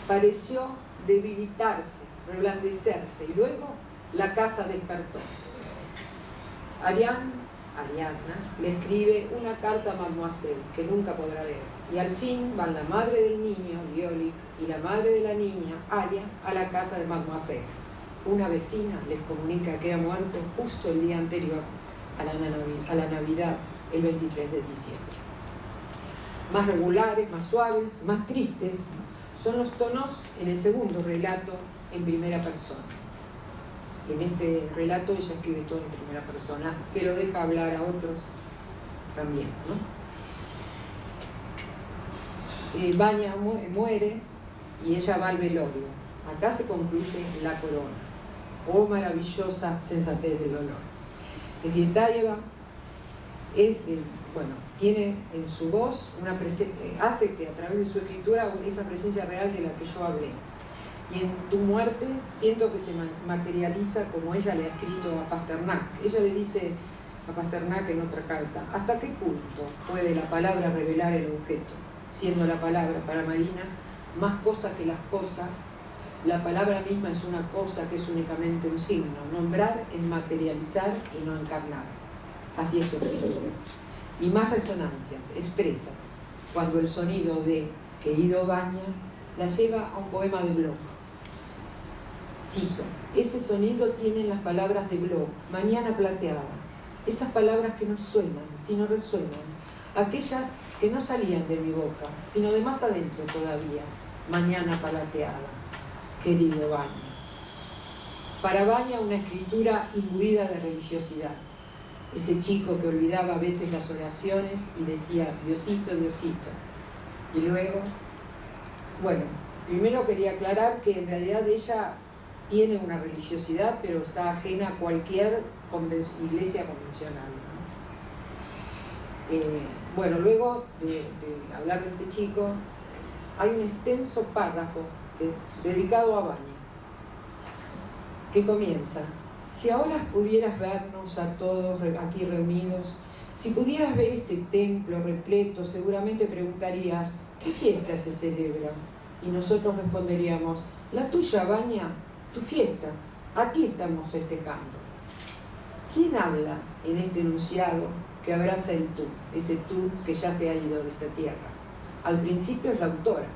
pareció debilitarse, reblandecerse, y luego la casa despertó. Ariadna le escribe una carta a Mademoiselle que nunca podrá leer, y al fin van la madre del niño, Liolik, y la madre de la niña, Alia, a la casa de Mademoiselle. Una vecina les comunica que ha muerto justo el día anterior a la Navidad, el 23 de diciembre. Más regulares, más suaves, más tristes son los tonos en el segundo relato en primera persona. En este relato ella escribe todo en primera persona, pero deja hablar a otros también, ¿no? Vanya muere y ella va al velorio. Acá se concluye la corona. Oh, maravillosa sensatez del dolor. Svietaeva tiene en su voz hace que a través de su escritura esa presencia real de la que yo hablé. Y en tu muerte siento que se materializa como ella le ha escrito a Pasternak. Ella le dice a Pasternak en otra carta: ¿hasta qué punto puede la palabra revelar el objeto? Siendo la palabra para Marina más cosa que las cosas, la palabra misma es una cosa que es únicamente un signo. Nombrar es materializar y no encarnar. Así es su escritura. Y más resonancias expresas cuando el sonido de querido Vanya la lleva a un poema de Bloch. Cito: ese sonido tienen las palabras de Bloch, mañana plateada, esas palabras que no suenan, sino resuenan, aquellas que no salían de mi boca, sino de más adentro todavía, mañana plateada, querido Vanya. Para Vanya una escritura imbuida de religiosidad. Ese chico que olvidaba a veces las oraciones y decía Diosito, Diosito. Y luego, primero quería aclarar que en realidad ella tiene una religiosidad, pero está ajena a cualquier iglesia convencional, ¿no? Luego de hablar de este chico, hay un extenso párrafo dedicado a Vanya, que comienza: si ahora pudieras vernos a todos aquí reunidos, si pudieras ver este templo repleto, seguramente preguntarías: ¿qué fiesta se celebra? Y nosotros responderíamos: la tuya, Vanya, tu fiesta, aquí estamos festejando. ¿Quién habla en este enunciado que abraza el tú, ese tú que ya se ha ido de esta tierra? Al principio es la autora,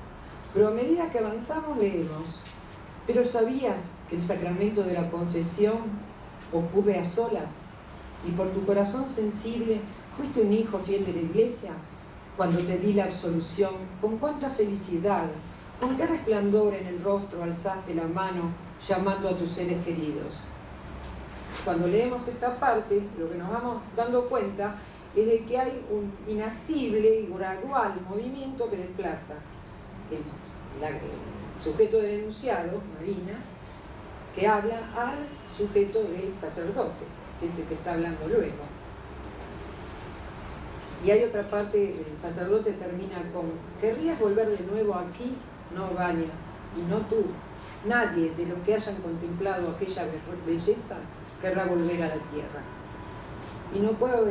pero a medida que avanzamos leemos: pero ¿sabías que el sacramento de la confesión ocurre a solas? Y por tu corazón sensible fuiste un hijo fiel de la iglesia. Cuando te di la absolución, con cuánta felicidad, con qué resplandor en el rostro alzaste la mano llamando a tus seres queridos. Cuando leemos esta parte, lo que nos vamos dando cuenta es de que hay un inasible y gradual movimiento que desplaza el sujeto del enunciado, Marina, que habla al sujeto del sacerdote, que es el que está hablando luego. Y hay otra parte, el sacerdote termina con: ¿querrías volver de nuevo aquí? No, Vanya, y no tú. Nadie de los que hayan contemplado aquella belleza querrá volver a la tierra. Y no pude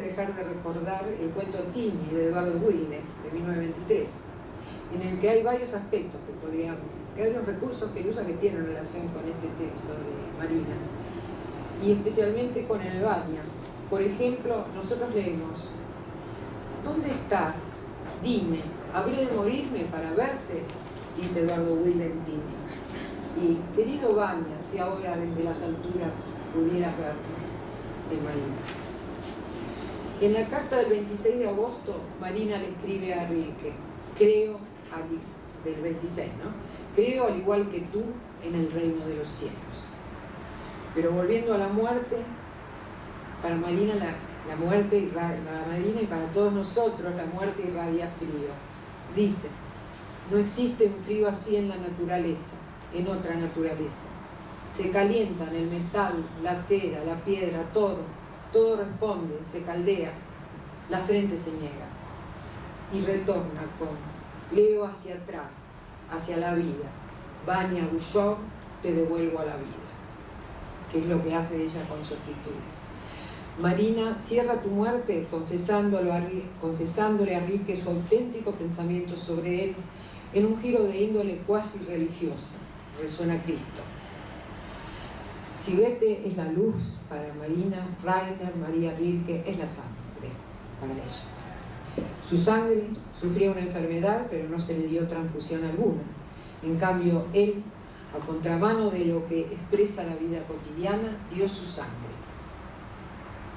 dejar de recordar el cuento Tini de Eduardo Wilde, de 1923, en el que hay varios aspectos que hay unos recursos que él usa que tienen relación con este texto de Marina, y especialmente con el Vanya. Por ejemplo, nosotros leemos: ¿dónde estás? Dime, ¿habré de morirme para verte? Dice Eduardo Wilde en Tini. Y querido Vanya, si ahora desde las alturas pudieras vernos, de Marina. En la carta del 26 de agosto, Marina le escribe a Rilke: del 26, ¿no? Creo, al igual que tú, en el reino de los cielos. Pero volviendo a la muerte, Para Marina la muerte para Marina y para todos nosotros la muerte irradia frío. Dice, no existe un frío así en la naturaleza, en otra naturaleza. Se calientan el metal, la cera, la piedra, todo responde, se caldea, la frente se niega y retorna con leo hacia atrás, hacia la vida. Vania Bullón, te devuelvo a la vida, que es lo que hace ella con su actitud. Marina cierra tu muerte confesándole a Rilke su auténtico pensamiento sobre él en un giro de índole cuasi religiosa. Resuena Cristo. Si Goethe es la luz para Marina, Rainer María Rilke es la sangre para ella. Su sangre sufría una enfermedad, pero no se le dio transfusión alguna. En cambio, él, a contramano de lo que expresa la vida cotidiana, dio su sangre.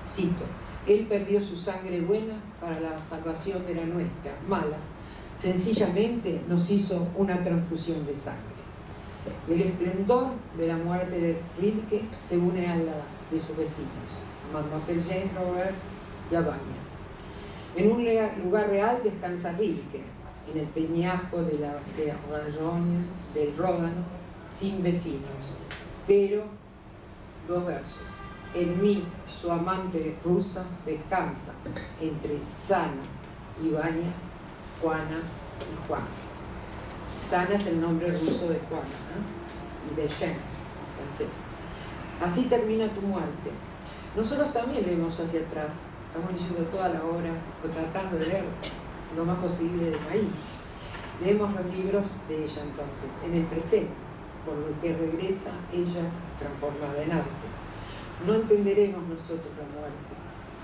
Cito, él perdió su sangre buena para la salvación de la nuestra, mala. Sencillamente nos hizo una transfusión de sangre. El esplendor de la muerte de Rilke se une a la de sus vecinos, Mademoiselle Jane Robert y a Vania. En un lugar real descansa Rilke, en el peñajo del Ródano, sin vecinos. Pero, dos versos. En mí, su amante rusa, descansa entre Sana y Vania, Juana y Juan. Sana es el nombre ruso de Juana, ¿no? Y de Jean, francesa. Así termina tu muerte. Nosotros también leemos hacia atrás. Estamos leyendo toda la obra, o tratando de leer lo más posible de Marina. Leemos los libros de ella entonces, en el presente, por lo que regresa ella transformada en arte. No entenderemos nosotros la muerte,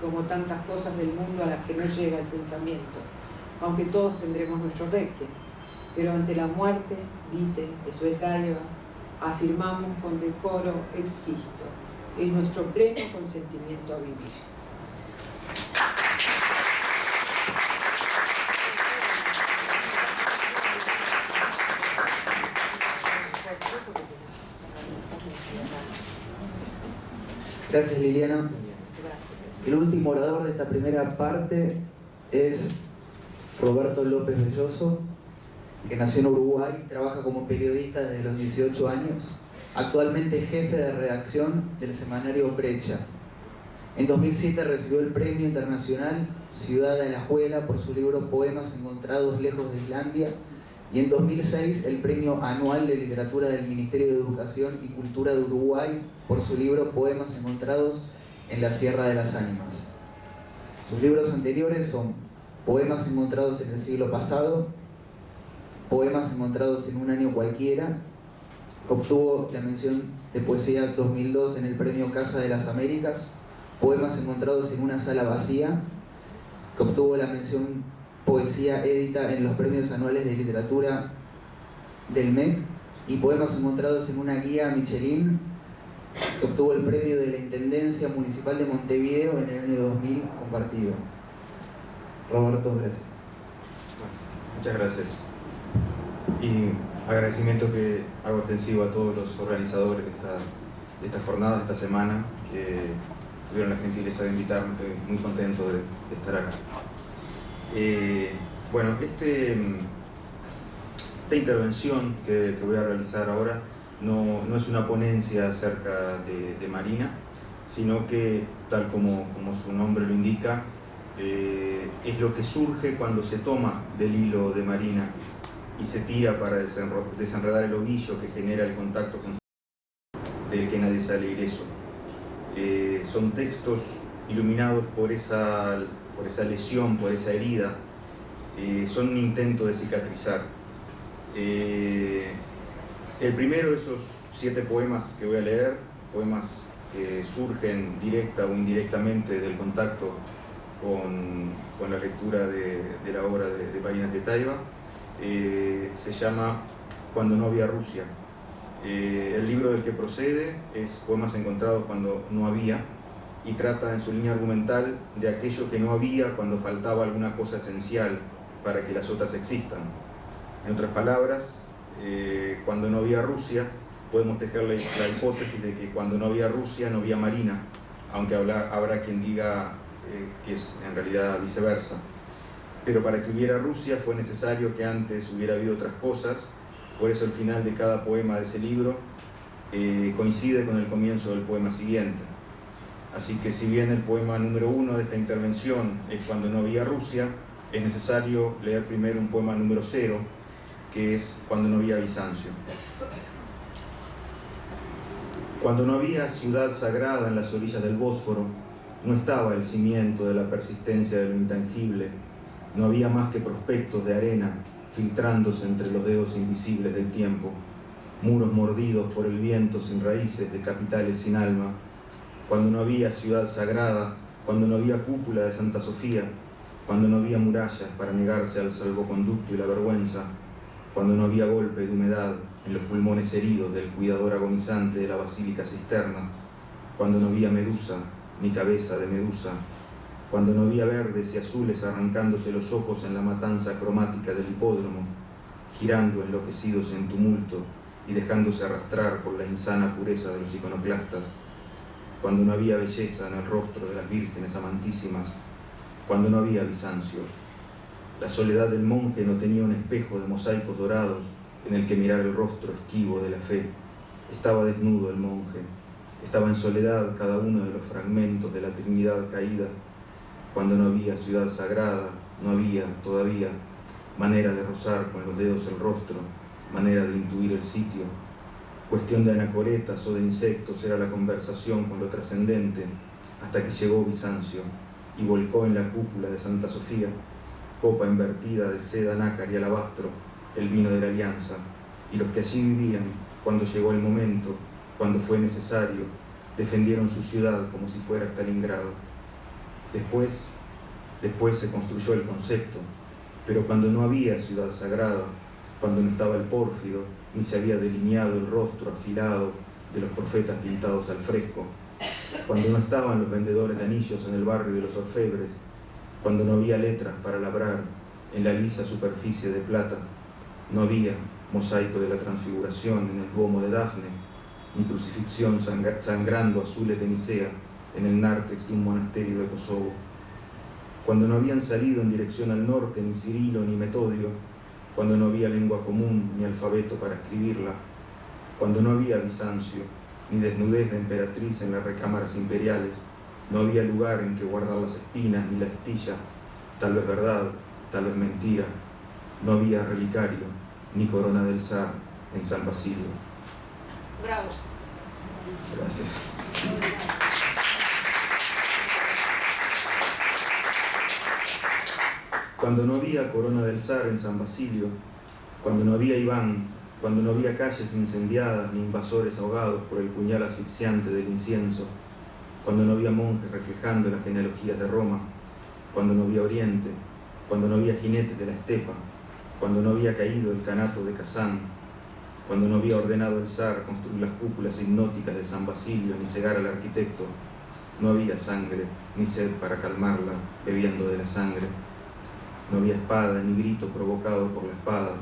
como tantas cosas del mundo a las que no llega el pensamiento, aunque todos tendremos nuestro requiem. Pero ante la muerte, dice Svetaeva, afirmamos con decoro, existo. Es nuestro pleno consentimiento a vivir. Gracias, Liliana. El último orador de esta primera parte es Roberto López Belloso, que nació en Uruguay, trabaja como periodista desde los 18 años, actualmente jefe de redacción del semanario Brecha. En 2007 recibió el Premio Internacional Ciudad de la Juela por su libro Poemas encontrados lejos de Islandia, y en 2006 el Premio Anual de Literatura del Ministerio de Educación y Cultura de Uruguay por su libro Poemas encontrados en la Sierra de las Ánimas. Sus libros anteriores son Poemas encontrados en el siglo pasado, Poemas encontrados en un año cualquiera, obtuvo la mención de poesía 2002 en el Premio Casa de las Américas, Poemas encontrados en una sala vacía, que obtuvo la mención Poesía Édita en los Premios Anuales de Literatura del MEC, y Poemas encontrados en una guía Michelin, que obtuvo el premio de la Intendencia Municipal de Montevideo en el año 2000 compartido. Roberto, gracias. Muchas gracias. Y agradecimiento que hago extensivo a todos los organizadores de esta jornada, de esta semana, que tuvieron la gentileza de invitarme. Estoy muy contento de estar acá. Bueno, esta intervención que voy a realizar ahora no es una ponencia acerca de Marina, sino que, tal como su nombre lo indica, es lo que surge cuando se toma del hilo de Marina y se tira para desenredar el ovillo que genera el contacto con del que nadie sale ileso. Son textos iluminados por esa lesión, por esa herida. Son un intento de cicatrizar. El primero de esos 7 poemas que voy a leer, poemas que surgen directa o indirectamente del contacto con la lectura de la obra de Marina Tsvetaeva, se llama Cuando no había Rusia. El libro del que procede es Poemas encontrados cuando no había, y trata en su línea argumental de aquello que no había cuando faltaba alguna cosa esencial para que las otras existan. En otras palabras, cuando no había Rusia, podemos tejer la hipótesis de que cuando no había Rusia no había Marina, aunque habrá quien diga que es en realidad viceversa. Pero para que hubiera Rusia fue necesario que antes hubiera habido otras cosas, por eso el final de cada poema de ese libro coincide con el comienzo del poema siguiente. Así que si bien el poema número 1 de esta intervención es cuando no había Rusia, es necesario leer primero un poema número 0, que es cuando no había Bizancio. Cuando no había ciudad sagrada en las orillas del Bósforo, no estaba el cimiento de la persistencia de lo intangible, no había más que prospectos de arena filtrándose entre los dedos invisibles del tiempo, muros mordidos por el viento sin raíces de capitales sin alma. Cuando no había ciudad sagrada, cuando no había cúpula de Santa Sofía, cuando no había murallas para negarse al salvoconducto y la vergüenza, cuando no había golpe de humedad en los pulmones heridos del cuidador agonizante de la basílica cisterna, cuando no había medusa ni cabeza de medusa, cuando no había verdes y azules arrancándose los ojos en la matanza cromática del hipódromo, girando enloquecidos en tumulto y dejándose arrastrar por la insana pureza de los iconoclastas, cuando no había belleza en el rostro de las vírgenes amantísimas, cuando no había Bizancio. La soledad del monje no tenía un espejo de mosaicos dorados en el que mirar el rostro esquivo de la fe. Estaba desnudo el monje, estaba en soledad cada uno de los fragmentos de la Trinidad caída. Cuando no había ciudad sagrada, no había, todavía, manera de rozar con los dedos el rostro, manera de intuir el sitio. Cuestión de anacoretas o de insectos era la conversación con lo trascendente, hasta que llegó Bizancio y volcó en la cúpula de Santa Sofía, copa invertida de seda, nácar y alabastro, el vino de la alianza, y los que allí vivían, cuando llegó el momento, cuando fue necesario, defendieron su ciudad como si fuera Stalingrado. Después se construyó el concepto, pero cuando no había ciudad sagrada, cuando no estaba el pórfido, ni se había delineado el rostro afilado de los profetas pintados al fresco, cuando no estaban los vendedores de anillos en el barrio de los orfebres, cuando no había letras para labrar en la lisa superficie de plata, no había mosaico de la transfiguración en el Duomo de Dafne, ni crucifixión sangrando azules de Nicea en el nártex de un monasterio de Kosovo, cuando no habían salido en dirección al norte ni Cirilo ni Metodio, cuando no había lengua común ni alfabeto para escribirla, cuando no había Bizancio ni desnudez de emperatriz en las recámaras imperiales, no había lugar en que guardar las espinas ni la astilla, tal vez verdad, tal vez mentira, no había relicario ni corona del zar en San Basilio. Bravo. Gracias. Cuando no había corona del zar en San Basilio, cuando no había Iván, cuando no había calles incendiadas ni invasores ahogados por el puñal asfixiante del incienso, cuando no había monjes reflejando las genealogías de Roma, cuando no había Oriente, cuando no había jinetes de la estepa, cuando no había caído el canato de Kazán, cuando no había ordenado el zar construir las cúpulas hipnóticas de San Basilio ni cegar al arquitecto, no había sangre ni sed para calmarla bebiendo de la sangre, no había espada ni grito provocado por la espada,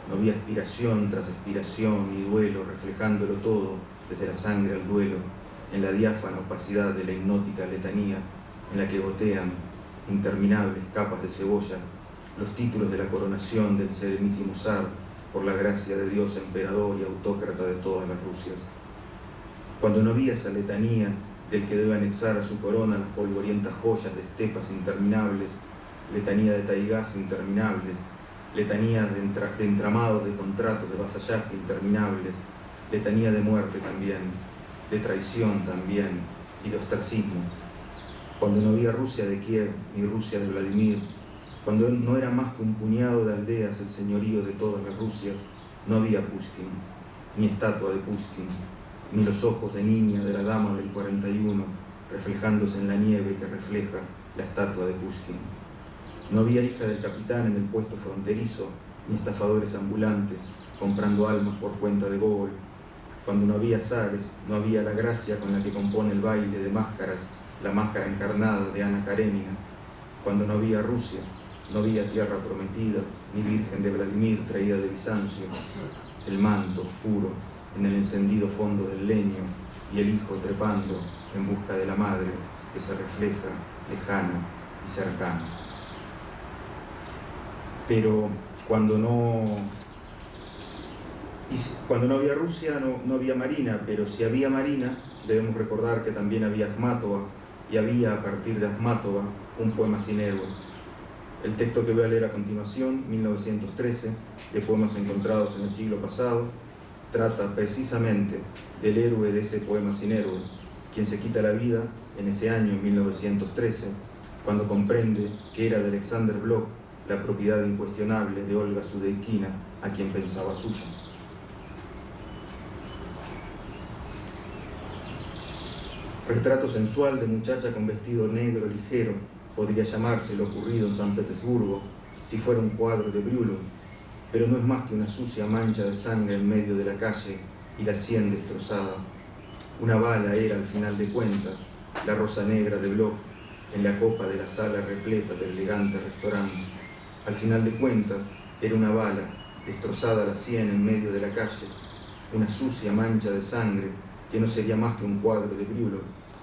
no había aspiración tras aspiración y duelo reflejándolo todo desde la sangre al duelo en la diáfana opacidad de la hipnótica letanía en la que gotean interminables capas de cebolla los títulos de la coronación del serenísimo zar por la gracia de Dios emperador y autócrata de todas las Rusias. Cuando no había esa letanía del que debe anexar a su corona las polvorientas joyas de estepas interminables, letanía de taigás interminables, letanías de entramados de contratos de vasallaje interminables, letanía de muerte también, de traición también y de ostracismo. Cuando no había Rusia de Kiev ni Rusia de Vladimir, cuando no era más que un puñado de aldeas el señorío de todas las Rusias, no había Pushkin, ni estatua de Pushkin, ni los ojos de niña de la dama del 41 reflejándose en la nieve que refleja la estatua de Pushkin. No había hija del capitán en el puesto fronterizo, ni estafadores ambulantes comprando almas por cuenta de Gogol. Cuando no había zares, no había la gracia con la que compone el baile de máscaras, la máscara encarnada de Ana Karenina. Cuando no había Rusia, no había tierra prometida, ni virgen de Vladimir traída de Bizancio. El manto oscuro en el encendido fondo del leño y el hijo trepando en busca de la madre que se refleja lejana y cercana. Pero cuando no había Rusia, no había Marina, pero si había Marina, debemos recordar que también había Akhmatova, y había a partir de Akhmatova un poema sin héroe. El texto que voy a leer a continuación, 1913, de Poemas encontrados en el siglo pasado, trata precisamente del héroe de ese poema sin héroe, quien se quita la vida en ese año 1913, cuando comprende que era de Alexander Blok la propiedad incuestionable de Olga Sudeikina, a quien pensaba suya. Retrato sensual de muchacha con vestido negro ligero podría llamarse lo ocurrido en San Petersburgo si fuera un cuadro de Brühlov, pero no es más que una sucia mancha de sangre en medio de la calle y la sien destrozada. Una bala era, al final de cuentas, la rosa negra de Blok en la copa de la sala repleta del elegante restaurante. Al final de cuentas, era una bala, destrozada la sien en medio de la calle, una sucia mancha de sangre que no sería más que un cuadro de Brühlov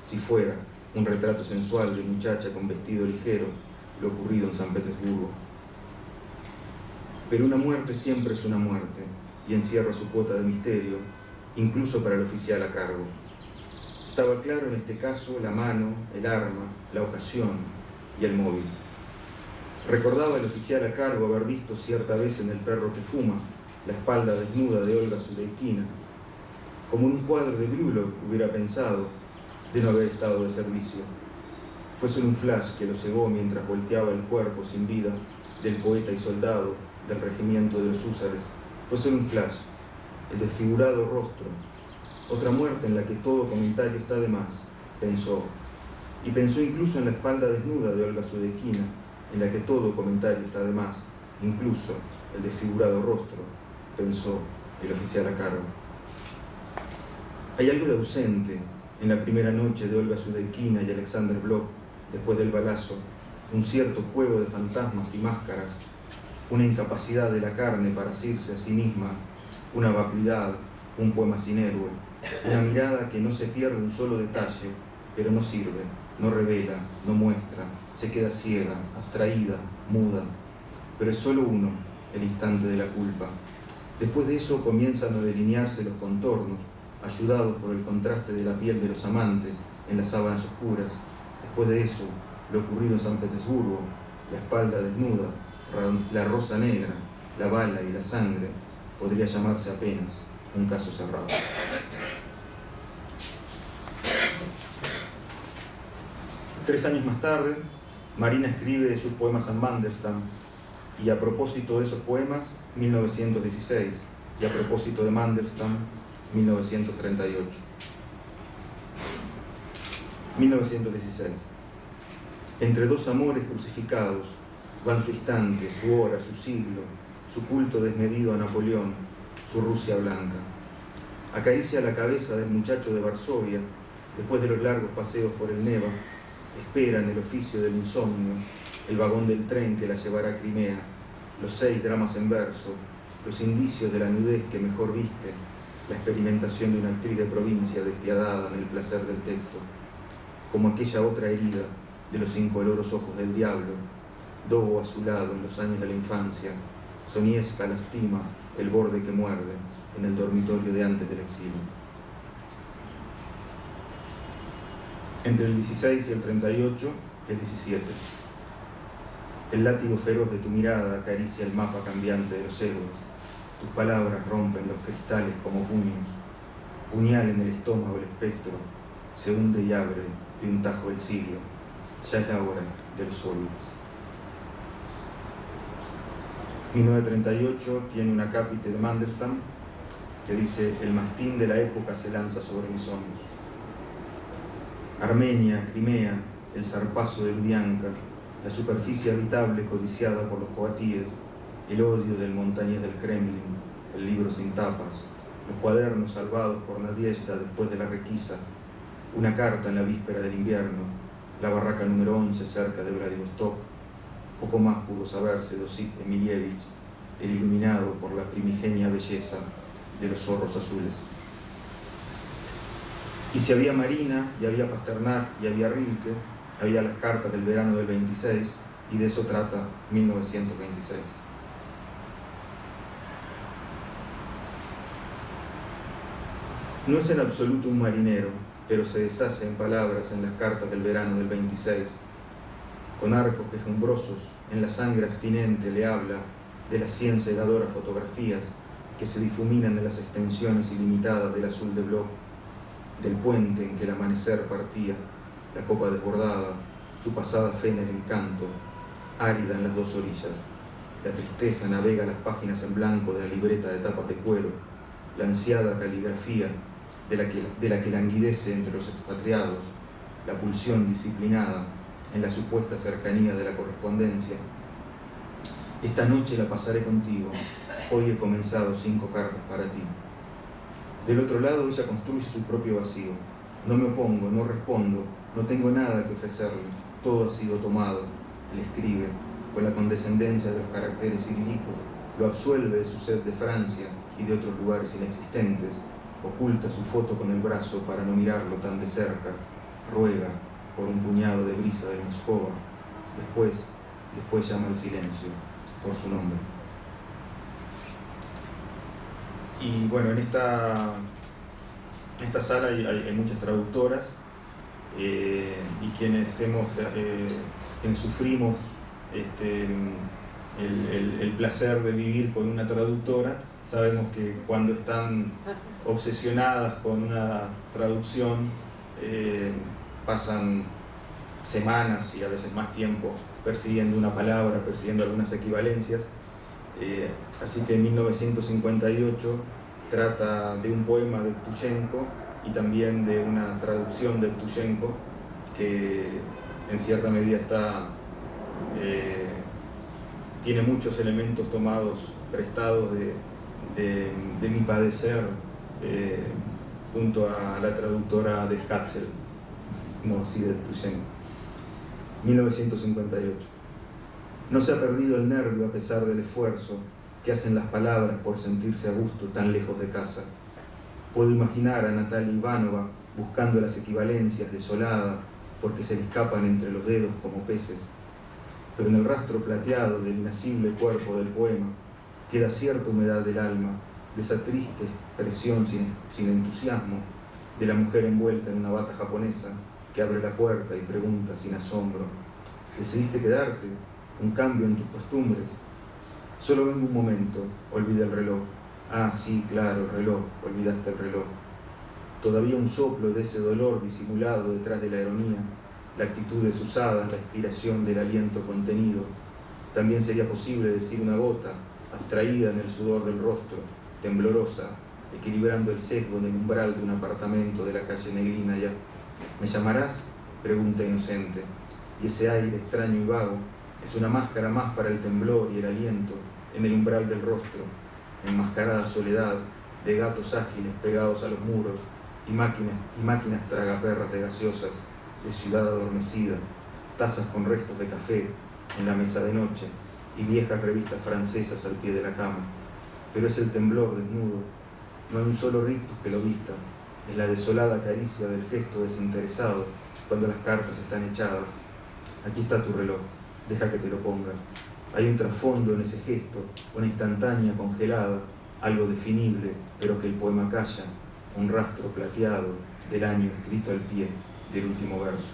si fuera un retrato sensual de muchacha con vestido ligero, lo ocurrido en San Petersburgo. Pero una muerte siempre es una muerte y encierra su cuota de misterio, incluso para el oficial a cargo. Estaba claro en este caso la mano, el arma, la ocasión y el móvil. Recordaba el oficial a cargo haber visto cierta vez en El perro que fuma la espalda desnuda de Olga Sudeikina. Como en un cuadro de Brühlov hubiera pensado de no haber estado de servicio. Fue solo un flash que lo cegó mientras volteaba el cuerpo sin vida del poeta y soldado del regimiento de los húsares. Fue solo un flash, el desfigurado rostro. Otra muerte en la que todo comentario está de más, pensó. Y pensó incluso en la espalda desnuda de Olga Sudeikina, en la que todo comentario está de más, incluso el desfigurado rostro, pensó el oficial a cargo. Hay algo de ausente en la primera noche de Olga Sudeikina y Alexander Blok, después del balazo, un cierto juego de fantasmas y máscaras, una incapacidad de la carne para asirse a sí misma, una vacuidad, un poema sin héroe, una mirada que no se pierde un solo detalle, pero no sirve, no revela, no muestra, se queda ciega, abstraída, muda, pero es solo uno, el instante de la culpa. Después de eso comienzan a delinearse los contornos, ayudados por el contraste de la piel de los amantes en las sábanas oscuras. Después de eso, lo ocurrido en San Petersburgo, la espalda desnuda, la rosa negra, la bala y la sangre, podría llamarse apenas un caso cerrado. Tres años más tarde, Marina escribe sus poemas a Mandelstam, y a propósito de esos poemas, 1916, y a propósito de Mandelstam, 1938. 1916. Entre dos amores crucificados van su instante, su hora, su siglo, su culto desmedido a Napoleón, su Rusia blanca. Acaricia la cabeza del muchacho de Varsovia, después de los largos paseos por el Neva, espera en el oficio del insomnio, el vagón del tren que la llevará a Crimea, los 6 dramas en verso, los indicios de la nudez que mejor viste, la experimentación de una actriz de provincia despiadada en el placer del texto, como aquella otra herida de los incoloros ojos del diablo, dobo azulado en los años de la infancia, soniesca lastima el borde que muerde en el dormitorio de antes del exilio. Entre el 16 y el 38, el 17. El látigo feroz de tu mirada acaricia el mapa cambiante de los héroes. Tus palabras rompen los cristales como puños. Puñal en el estómago el espectro, se hunde y abre de un tajo el siglo. Ya es la hora de los Soviets. 1938 tiene una cápite de Mandelstam que dice: el mastín de la época se lanza sobre mis hombros. Armenia, Crimea, el zarpazo de Lubyanka, la superficie habitable codiciada por los coatíes, el odio del montañés del Kremlin, el libro sin tapas, los cuadernos salvados por Nadiezhda después de la requisa, una carta en la víspera del invierno, la barraca número 11 cerca de Vladivostok. Poco más pudo saberse de Osip Emilievich, el iluminado por la primigenia belleza de los zorros azules. Y si había Marina, y había Pasternak, y había Rilke, había las cartas del verano del 26, y de eso trata 1926. No es en absoluto un marinero, pero se deshace en palabras en las cartas del verano del 26. Con arcos quejumbrosos, en la sangre abstinente le habla de las 100 cegadoras fotografías que se difuminan en las extensiones ilimitadas del azul de Bloch, del puente en que el amanecer partía, la copa desbordada, su pasada fe en el encanto, árida en las dos orillas. La tristeza navega las páginas en blanco de la libreta de tapas de cuero, la ansiada caligrafía de la que languidece entre los expatriados, la pulsión disciplinada en la supuesta cercanía de la correspondencia. Esta noche la pasaré contigo, hoy he comenzado 5 cartas para ti. Del otro lado ella construye su propio vacío. No me opongo, no respondo, no tengo nada que ofrecerle, todo ha sido tomado. Le escribe, con la condescendencia de los caracteres cirílicos, lo absuelve de su sed de Francia y de otros lugares inexistentes, oculta su foto con el brazo para no mirarlo tan de cerca, ruega por un puñado de brisa de Moscova, después llama al silencio por su nombre. Y bueno, en esta sala hay muchas traductoras y quienes sufrimos el placer de vivir con una traductora, sabemos que cuando están obsesionadas con una traducción pasan semanas y a veces más tiempo persiguiendo una palabra, persiguiendo algunas equivalencias. Así que en 1958 trata de un poema de Evtushenko y también de una traducción de Evtushenko que en cierta medida tiene muchos elementos tomados, prestados de mi padecer junto a la traductora de Skatzel, no así de Evtushenko. 1958. No se ha perdido el nervio a pesar del esfuerzo que hacen las palabras por sentirse a gusto tan lejos de casa. Puedo imaginar a Natalia Ivanova buscando las equivalencias, desolada, porque se le escapan entre los dedos como peces. Pero en el rastro plateado del inasible cuerpo del poema queda cierta humedad del alma, de esa triste expresión sin entusiasmo de la mujer envuelta en una bata japonesa que abre la puerta y pregunta sin asombro: ¿decidiste quedarte? ¿Un cambio en tus costumbres? Solo vengo un momento, olvidé el reloj. Ah, sí, claro, el reloj, olvidaste el reloj. Todavía un soplo de ese dolor disimulado detrás de la ironía, la actitud desusada, la expiración del aliento contenido. También sería posible decir una gota, abstraída en el sudor del rostro, temblorosa, equilibrando el sesgo en el umbral de un apartamento de la calle Negrina ya. ¿Me llamarás?, pregunta inocente, y ese aire extraño y vago es una máscara más para el temblor y el aliento en el umbral del rostro, enmascarada soledad de gatos ágiles pegados a los muros y máquinas tragaperras de gaseosas, de ciudad adormecida, tazas con restos de café en la mesa de noche y viejas revistas francesas al pie de la cama. Pero es el temblor desnudo, no hay un solo rictus que lo vista, es la desolada caricia del gesto desinteresado cuando las cartas están echadas. Aquí está tu reloj, deja que te lo ponga. Hay un trasfondo en ese gesto, una instantánea congelada, algo definible, pero que el poema calla, un rastro plateado del año escrito al pie del último verso.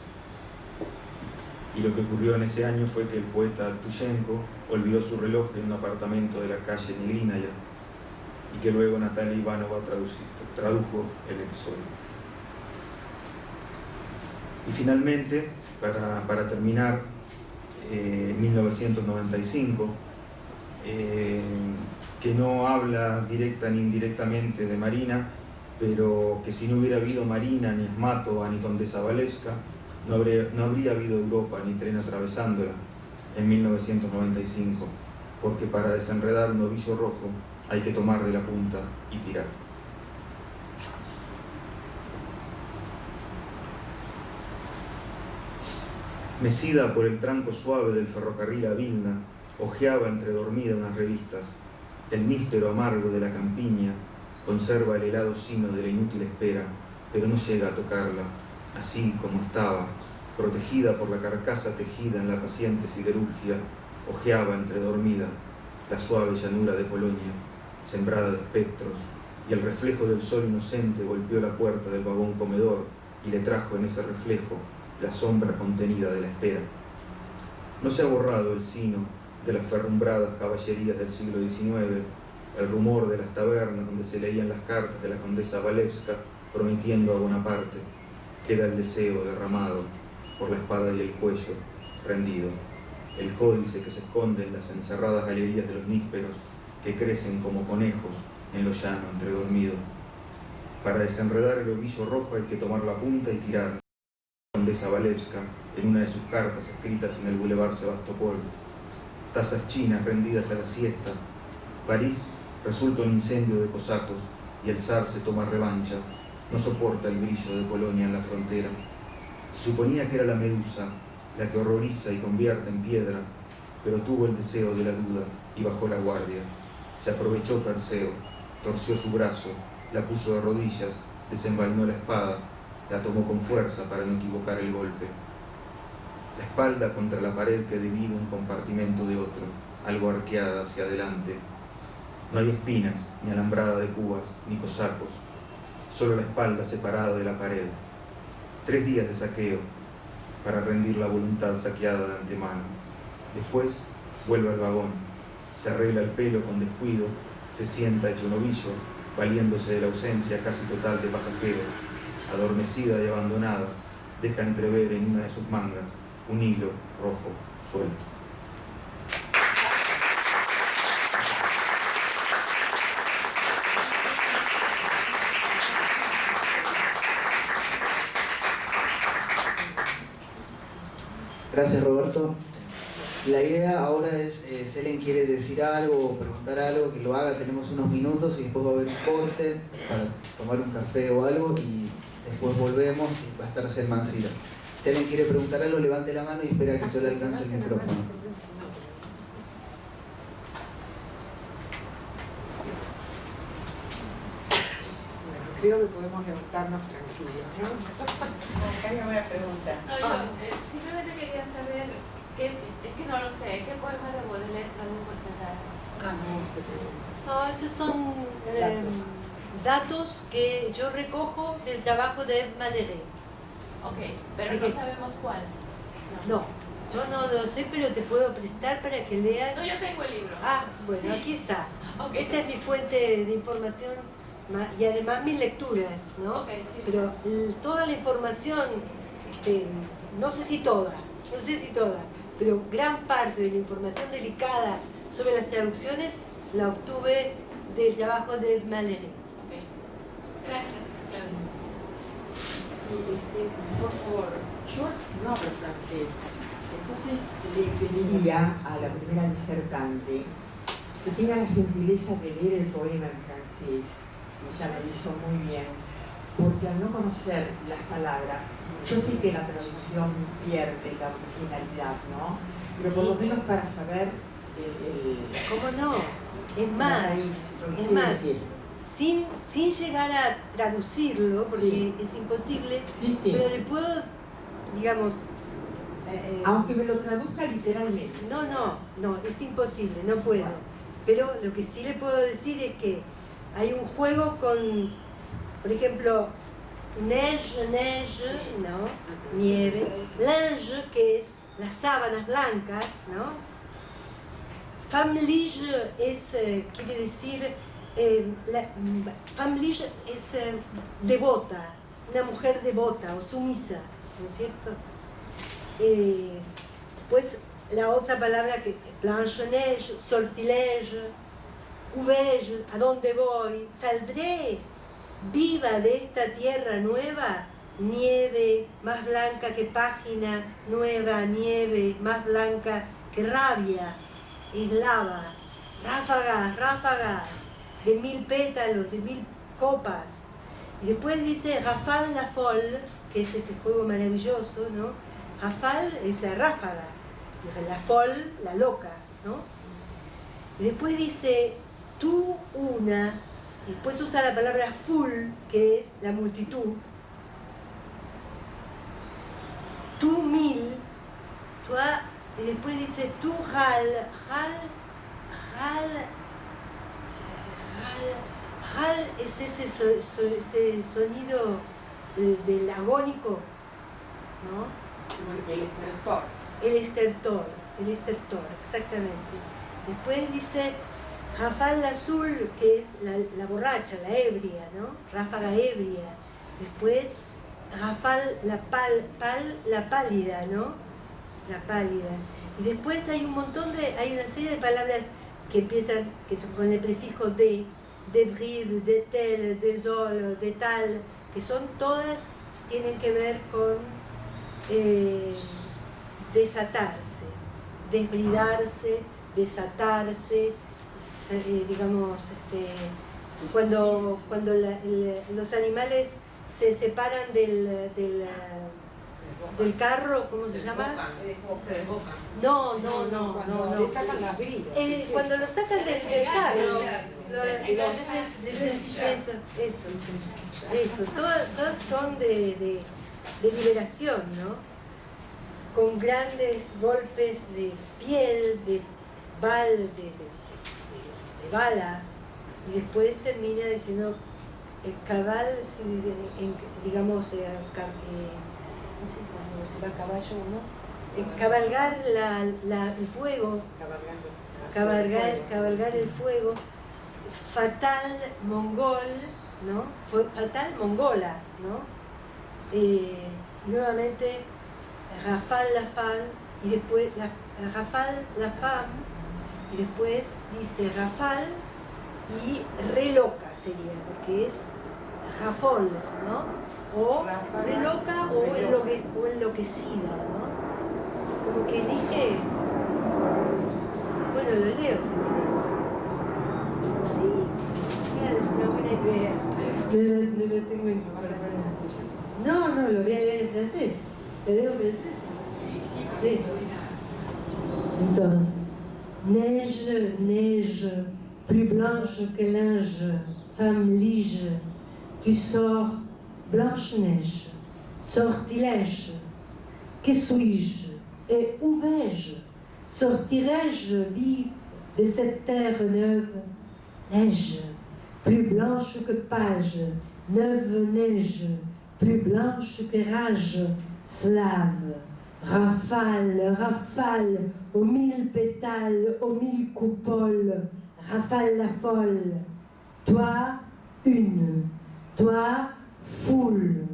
Y lo que ocurrió en ese año fue que el poeta Evtushenko olvidó su reloj en un apartamento de la calle Negrinaya y que luego Natalia Ivanova tradujo el episodio. Y finalmente, para terminar, 1995, que no habla directa ni indirectamente de Marina, pero que si no hubiera habido Marina, ni Esmatova, ni Condesa Walewska, no habría habido Europa ni tren atravesándola en 1995, porque para desenredar un ovillo rojo hay que tomar de la punta y tirar. Mecida por el tranco suave del ferrocarril a Vilna, hojeaba entredormida unas revistas. El níspero amargo de la campiña conserva el helado sino de la inútil espera, pero no llega a tocarla, así como estaba, protegida por la carcasa tejida en la paciente siderurgia, ojeaba entredormida la suave llanura de Polonia, sembrada de espectros, y el reflejo del sol inocente golpeó la puerta del vagón comedor y le trajo en ese reflejo la sombra contenida de la espera. No se ha borrado el sino de las ferrumbradas caballerías del siglo XIX, el rumor de las tabernas donde se leían las cartas de la condesa Walewska prometiendo a Bonaparte. Queda el deseo derramado por la espada y el cuello rendido, el códice que se esconde en las encerradas galerías de los nísperos que crecen como conejos en lo llano entredormido. Para desenredar el ovillo rojo hay que tomar la punta y tirar. La condesa Walewska, en una de sus cartas escritas en el Boulevard Sebastopol. Tazas chinas rendidas a la siesta. París resulta un incendio de cosacos y el zar se toma revancha. No soporta el brillo de Polonia en la frontera. Se suponía que era la medusa, la que horroriza y convierte en piedra, pero tuvo el deseo de la duda y bajó la guardia. Se aprovechó Perseo, torció su brazo, la puso de rodillas, desenvainó la espada, la tomó con fuerza para no equivocar el golpe. La espalda contra la pared que divide un compartimento de otro, algo arqueada hacia adelante. No hay espinas, ni alambrada de púas, ni cosacos, solo la espalda separada de la pared. 3 días de saqueo para rendir la voluntad saqueada de antemano. Después vuelve al vagón, se arregla el pelo con descuido, se sienta hecho un ovillo, valiéndose de la ausencia casi total de pasajeros. Adormecida y abandonada, deja entrever en una de sus mangas un hilo rojo suelto. Gracias, Roberto. La idea ahora es, si alguien quiere decir algo o preguntar algo, que lo haga. Tenemos unos minutos y después va a haber un corte para tomar un café o algo y después volvemos y va a estar Selma Ancira. Si alguien quiere preguntar algo, levante la mano y espera que yo le alcance el micrófono. Creo que podemos levantarnos tranquilos, ¿no? Acá hay una pregunta. No, yo simplemente quería saber, es que no lo sé, ¿qué poema de Baudelaire pueden considerar? No, esos son datos que yo recojo del trabajo de Eve Malherbe. Ok, pero Así no que- sabemos cuál. No, yo no lo sé, pero te puedo prestar para que leas. No, yo tengo el libro. Ah, bueno, Sí. aquí está. Ok. Esta es mi fuente de información y además mis lecturas, ¿no? Ok, sí. Pero toda la información, no sé si toda, pero gran parte de la información delicada sobre las traducciones la obtuve del trabajo de Malherbe. Ok. Gracias, Claudia. Sí, por favor, yo no hablo francés, entonces le pediría a la primera disertante que tenga la gentileza de leer el poema en francés. Ella lo hizo muy bien, porque al no conocer las palabras, yo sé que la traducción pierde la originalidad, ¿no? Pero por lo menos para saber ¿Cómo no? Es la más, raíz, lo que es quiere más, decir. sin llegar a traducirlo, porque Sí. es imposible, Sí, sí. pero le puedo, digamos, Aunque me lo traduzca literalmente. no, es imposible, no puedo. Pero lo que sí le puedo decir es que hay un juego con, por ejemplo, neige, ¿no? Nieve. Linge, que es las sábanas blancas, ¿no? Femme lige quiere decir, femme lige es devota, una mujer devota o sumisa, ¿no es cierto? Pues la otra palabra que Blanche-Neige, sortilège, où vais-je, ¿a dónde voy? Saldré viva de esta tierra nueva, nieve más blanca que página, nueva nieve más blanca que rabia, es lava, ráfagas de 1000 pétalos, de 1000 copas. Y después dice Rafale la folle, que es ese juego maravilloso, ¿no? Rafale es la ráfaga, la folle, la loca, ¿no? Y después dice tú una, y después usa la palabra foule, que es la multitud, y después dice tu hal es ese sonido del agónico, ¿no? El estertor, exactamente. Después dice Rafal azul, que es la borracha, la ebria, ¿no? Ráfaga ebria. Después Rafal la pálida, ¿no? La pálida. Y después hay una serie de palabras que empiezan con el prefijo de bride, de tel, de sol, de tal, que son todas, tienen que ver con desatarse, desbridarse, desatarse, digamos, cuando los animales se separan del carro, ¿cómo se llama? Se desbocan. No. Le sacan las bridas. Cuando lo sacan del carro, eso, todas son de liberación, ¿no? Con grandes golpes de piel, de bala, y después termina diciendo el cabal, digamos, no sé cuando se va a caballo, ¿no? Cabalgar el fuego, cabalgar el fuego, fatal mongol, ¿no? Fatal mongola, ¿no? Nuevamente Rafal la femme, y después Rafal la femme, y después dice Rafal y re loca sería, porque es Rafol, ¿no? O re loca o enloquecida, ¿no? Como que elige, bueno, lo leo si querés. Sí, claro, es una buena idea. No lo tengo en No, lo voy a leer en francés. ¿Lo leo en francés? Sí. Entonces, neige, plus blanche que linge, femme lige, tu sors, Blanche-Neige, sortilège, que suis-je et où vais-je? Sortirai-je vivre de cette terre neuve? Neige, plus blanche que page, neuve neige, plus blanche que rage, slave, rafale, aux 1000 pétales, aux 1000 coupoles, rafale la folle, toi, une, toi, foule,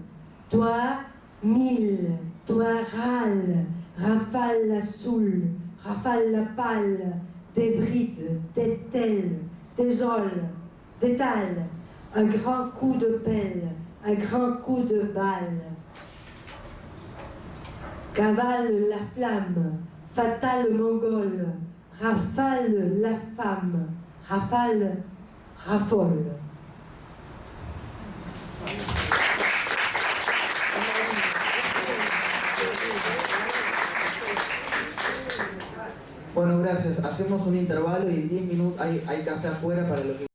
toi, 1000, toi, râle, rafale la soule, rafale la pâle, des brides, des tels, des oles, d'étale, un grand coup de pelle, un grand coup de balle. Cavale la flamme, fatale mongole, rafale la femme, rafale, raffole. Bueno, gracias. Hacemos un intervalo y en 10 minutos hay café afuera para lo que...